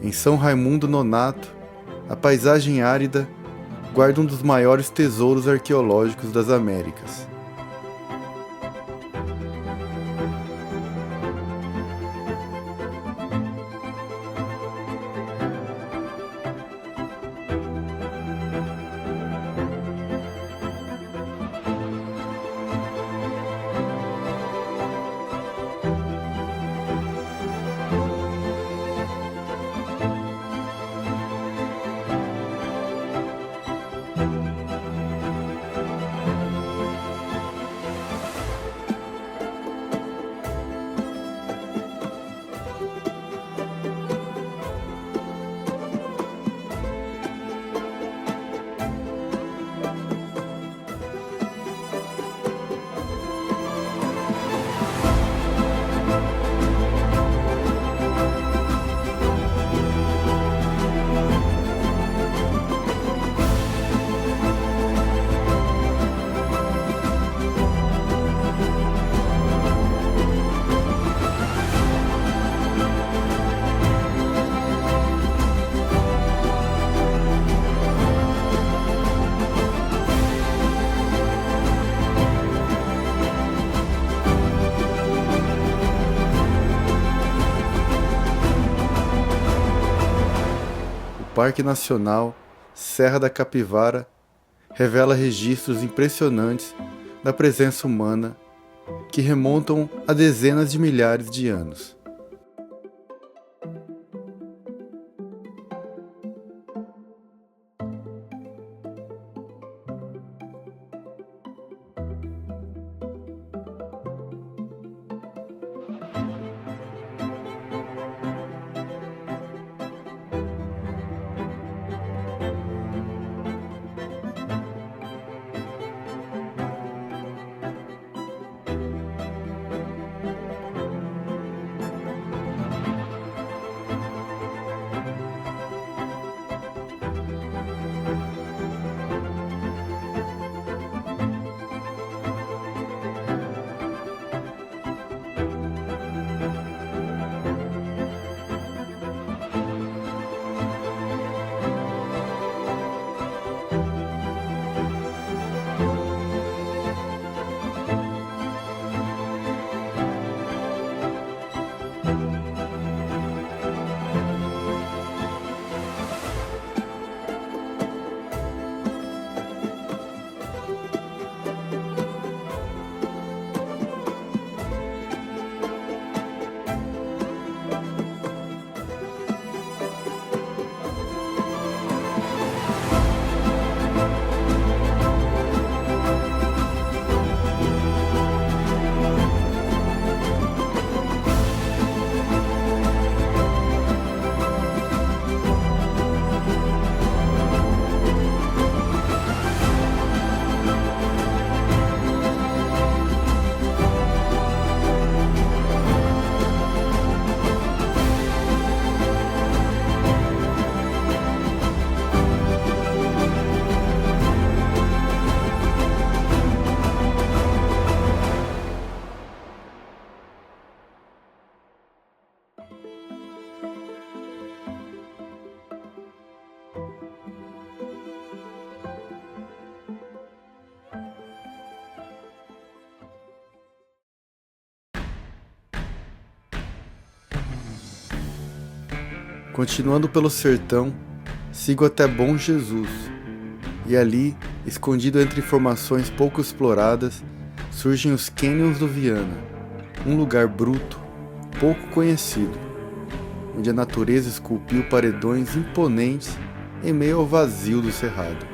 Em São Raimundo Nonato, a paisagem árida guarda um dos maiores tesouros arqueológicos das Américas. O Parque Nacional Serra da Capivara revela registros impressionantes da presença humana que remontam a dezenas de milhares de anos. Continuando pelo sertão, sigo até Bom Jesus, e ali, escondido entre formações pouco exploradas, surgem os Canyons do Viana, um lugar bruto, pouco conhecido, onde a natureza esculpiu paredões imponentes em meio ao vazio do cerrado.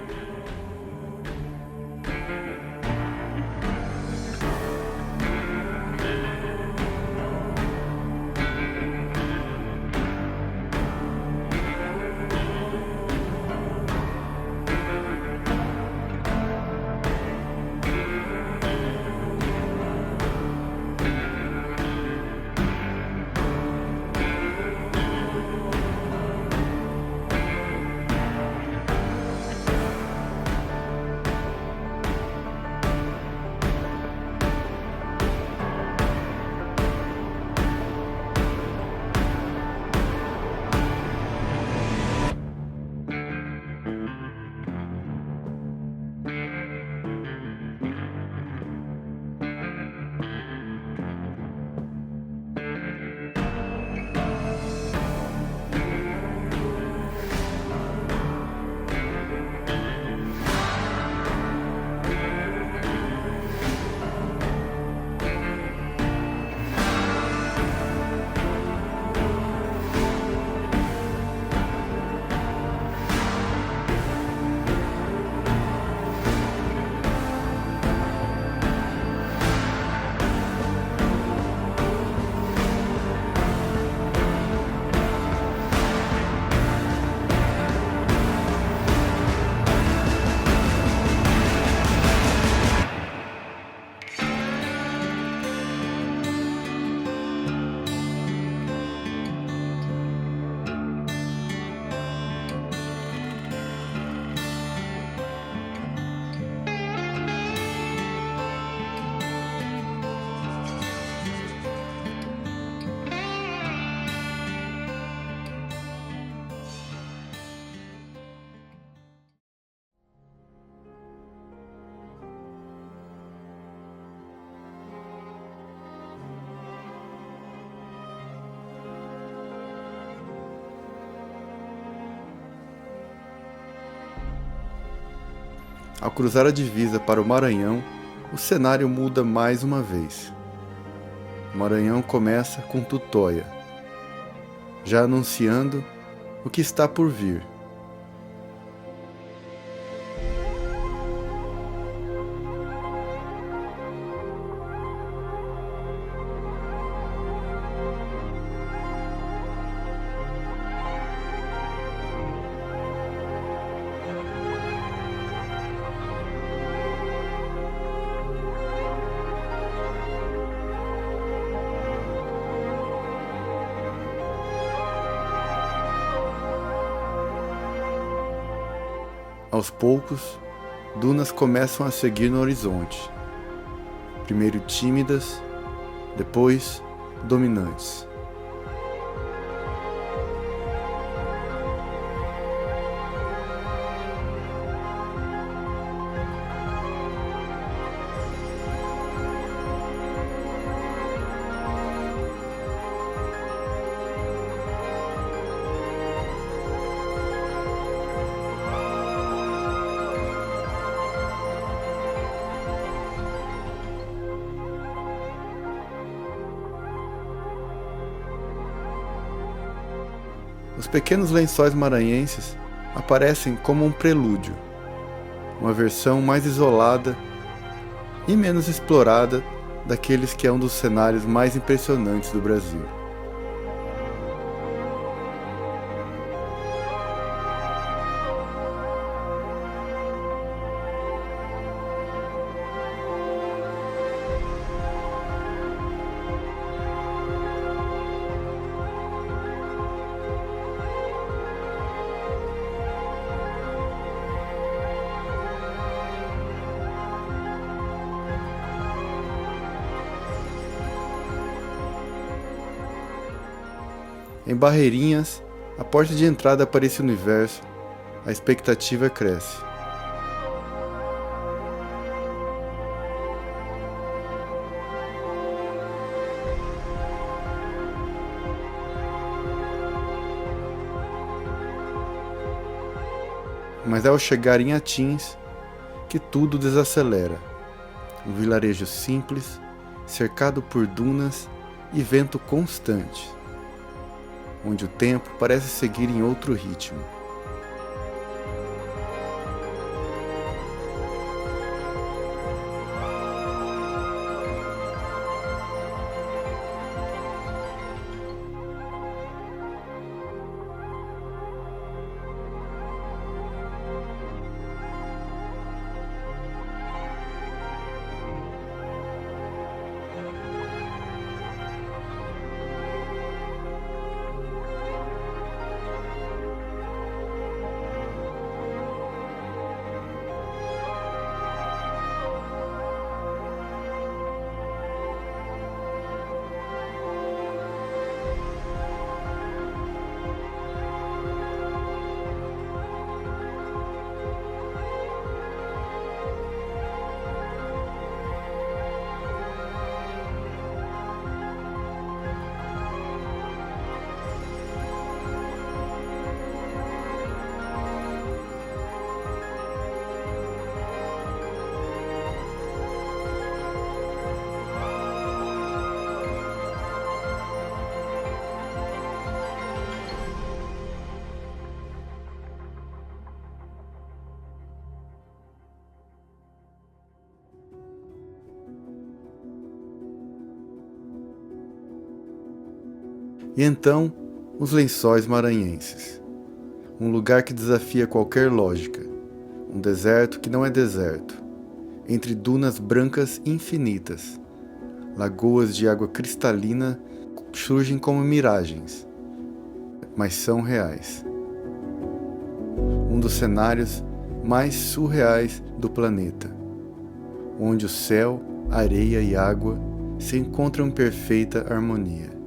Ao cruzar a divisa para o Maranhão, o cenário muda mais uma vez. O Maranhão começa com Tutóia, já anunciando o que está por vir. Aos poucos, dunas começam a seguir no horizonte. Primeiro tímidas, depois dominantes. Os pequenos lençóis maranhenses aparecem como um prelúdio, uma versão mais isolada e menos explorada daqueles que é um dos cenários mais impressionantes do Brasil. Em Barreirinhas, a porta de entrada para esse universo, a expectativa cresce. Mas ao chegar em Atins, que tudo desacelera. Um vilarejo simples, cercado por dunas e vento constante, onde o tempo parece seguir em outro ritmo. E então, os Lençóis Maranhenses. Um lugar que desafia qualquer lógica. Um deserto que não é deserto. Entre dunas brancas infinitas. Lagoas de água cristalina surgem como miragens, mas são reais. Um dos cenários mais surreais do planeta, onde o céu, areia e água se encontram em perfeita harmonia.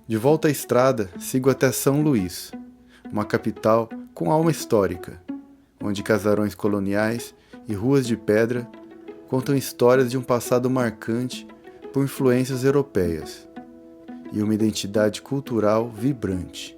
De volta à estrada, sigo até São Luís, uma capital com alma histórica, onde casarões coloniais e ruas de pedra contam histórias de um passado marcante por influências europeias e uma identidade cultural vibrante.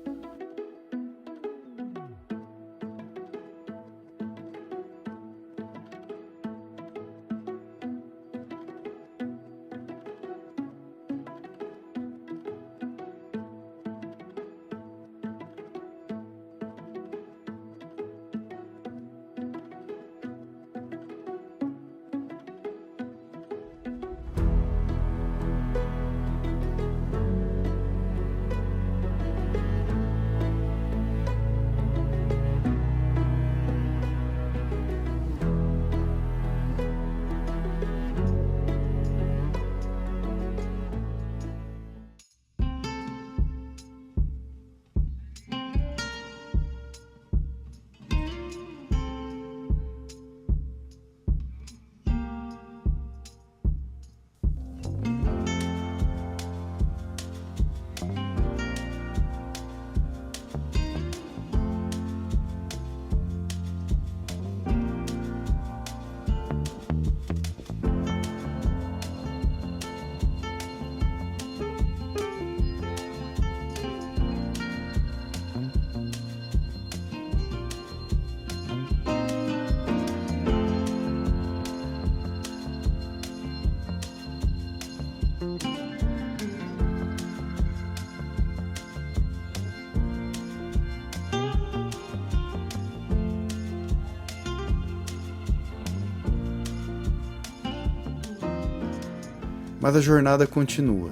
Mas a jornada continua.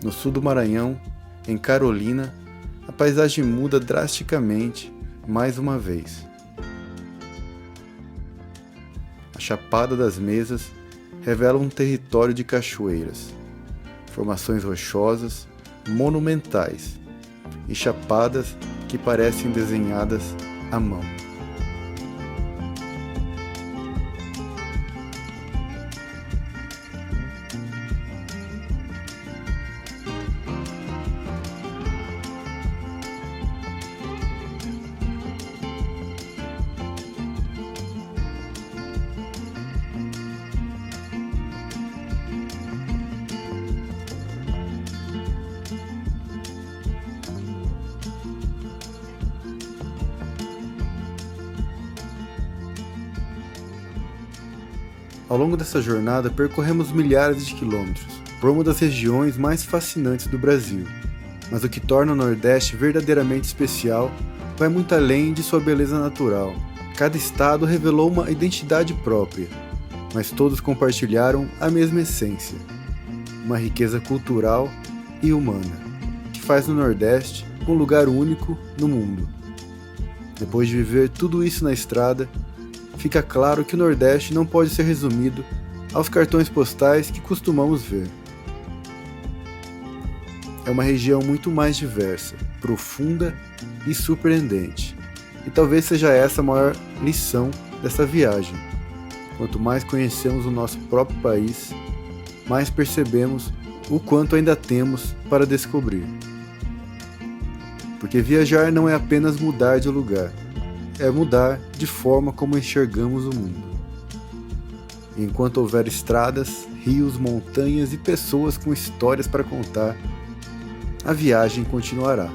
No sul do Maranhão, em Carolina, a paisagem muda drasticamente mais uma vez. A Chapada das Mesas revela um território de cachoeiras, formações rochosas, monumentais e chapadas que parecem desenhadas à mão. Ao longo dessa jornada, percorremos milhares de quilômetros por uma das regiões mais fascinantes do Brasil. Mas o que torna o Nordeste verdadeiramente especial vai muito além de sua beleza natural. Cada estado revelou uma identidade própria, mas todos compartilharam a mesma essência, uma riqueza cultural e humana, que faz do Nordeste um lugar único no mundo. Depois de viver tudo isso na estrada, fica claro que o Nordeste não pode ser resumido aos cartões postais que costumamos ver. É uma região muito mais diversa, profunda e surpreendente. E talvez seja essa a maior lição dessa viagem. Quanto mais conhecemos o nosso próprio país, mais percebemos o quanto ainda temos para descobrir. Porque viajar não é apenas mudar de lugar, é mudar de forma como enxergamos o mundo. E enquanto houver estradas, rios, montanhas e pessoas com histórias para contar, a viagem continuará.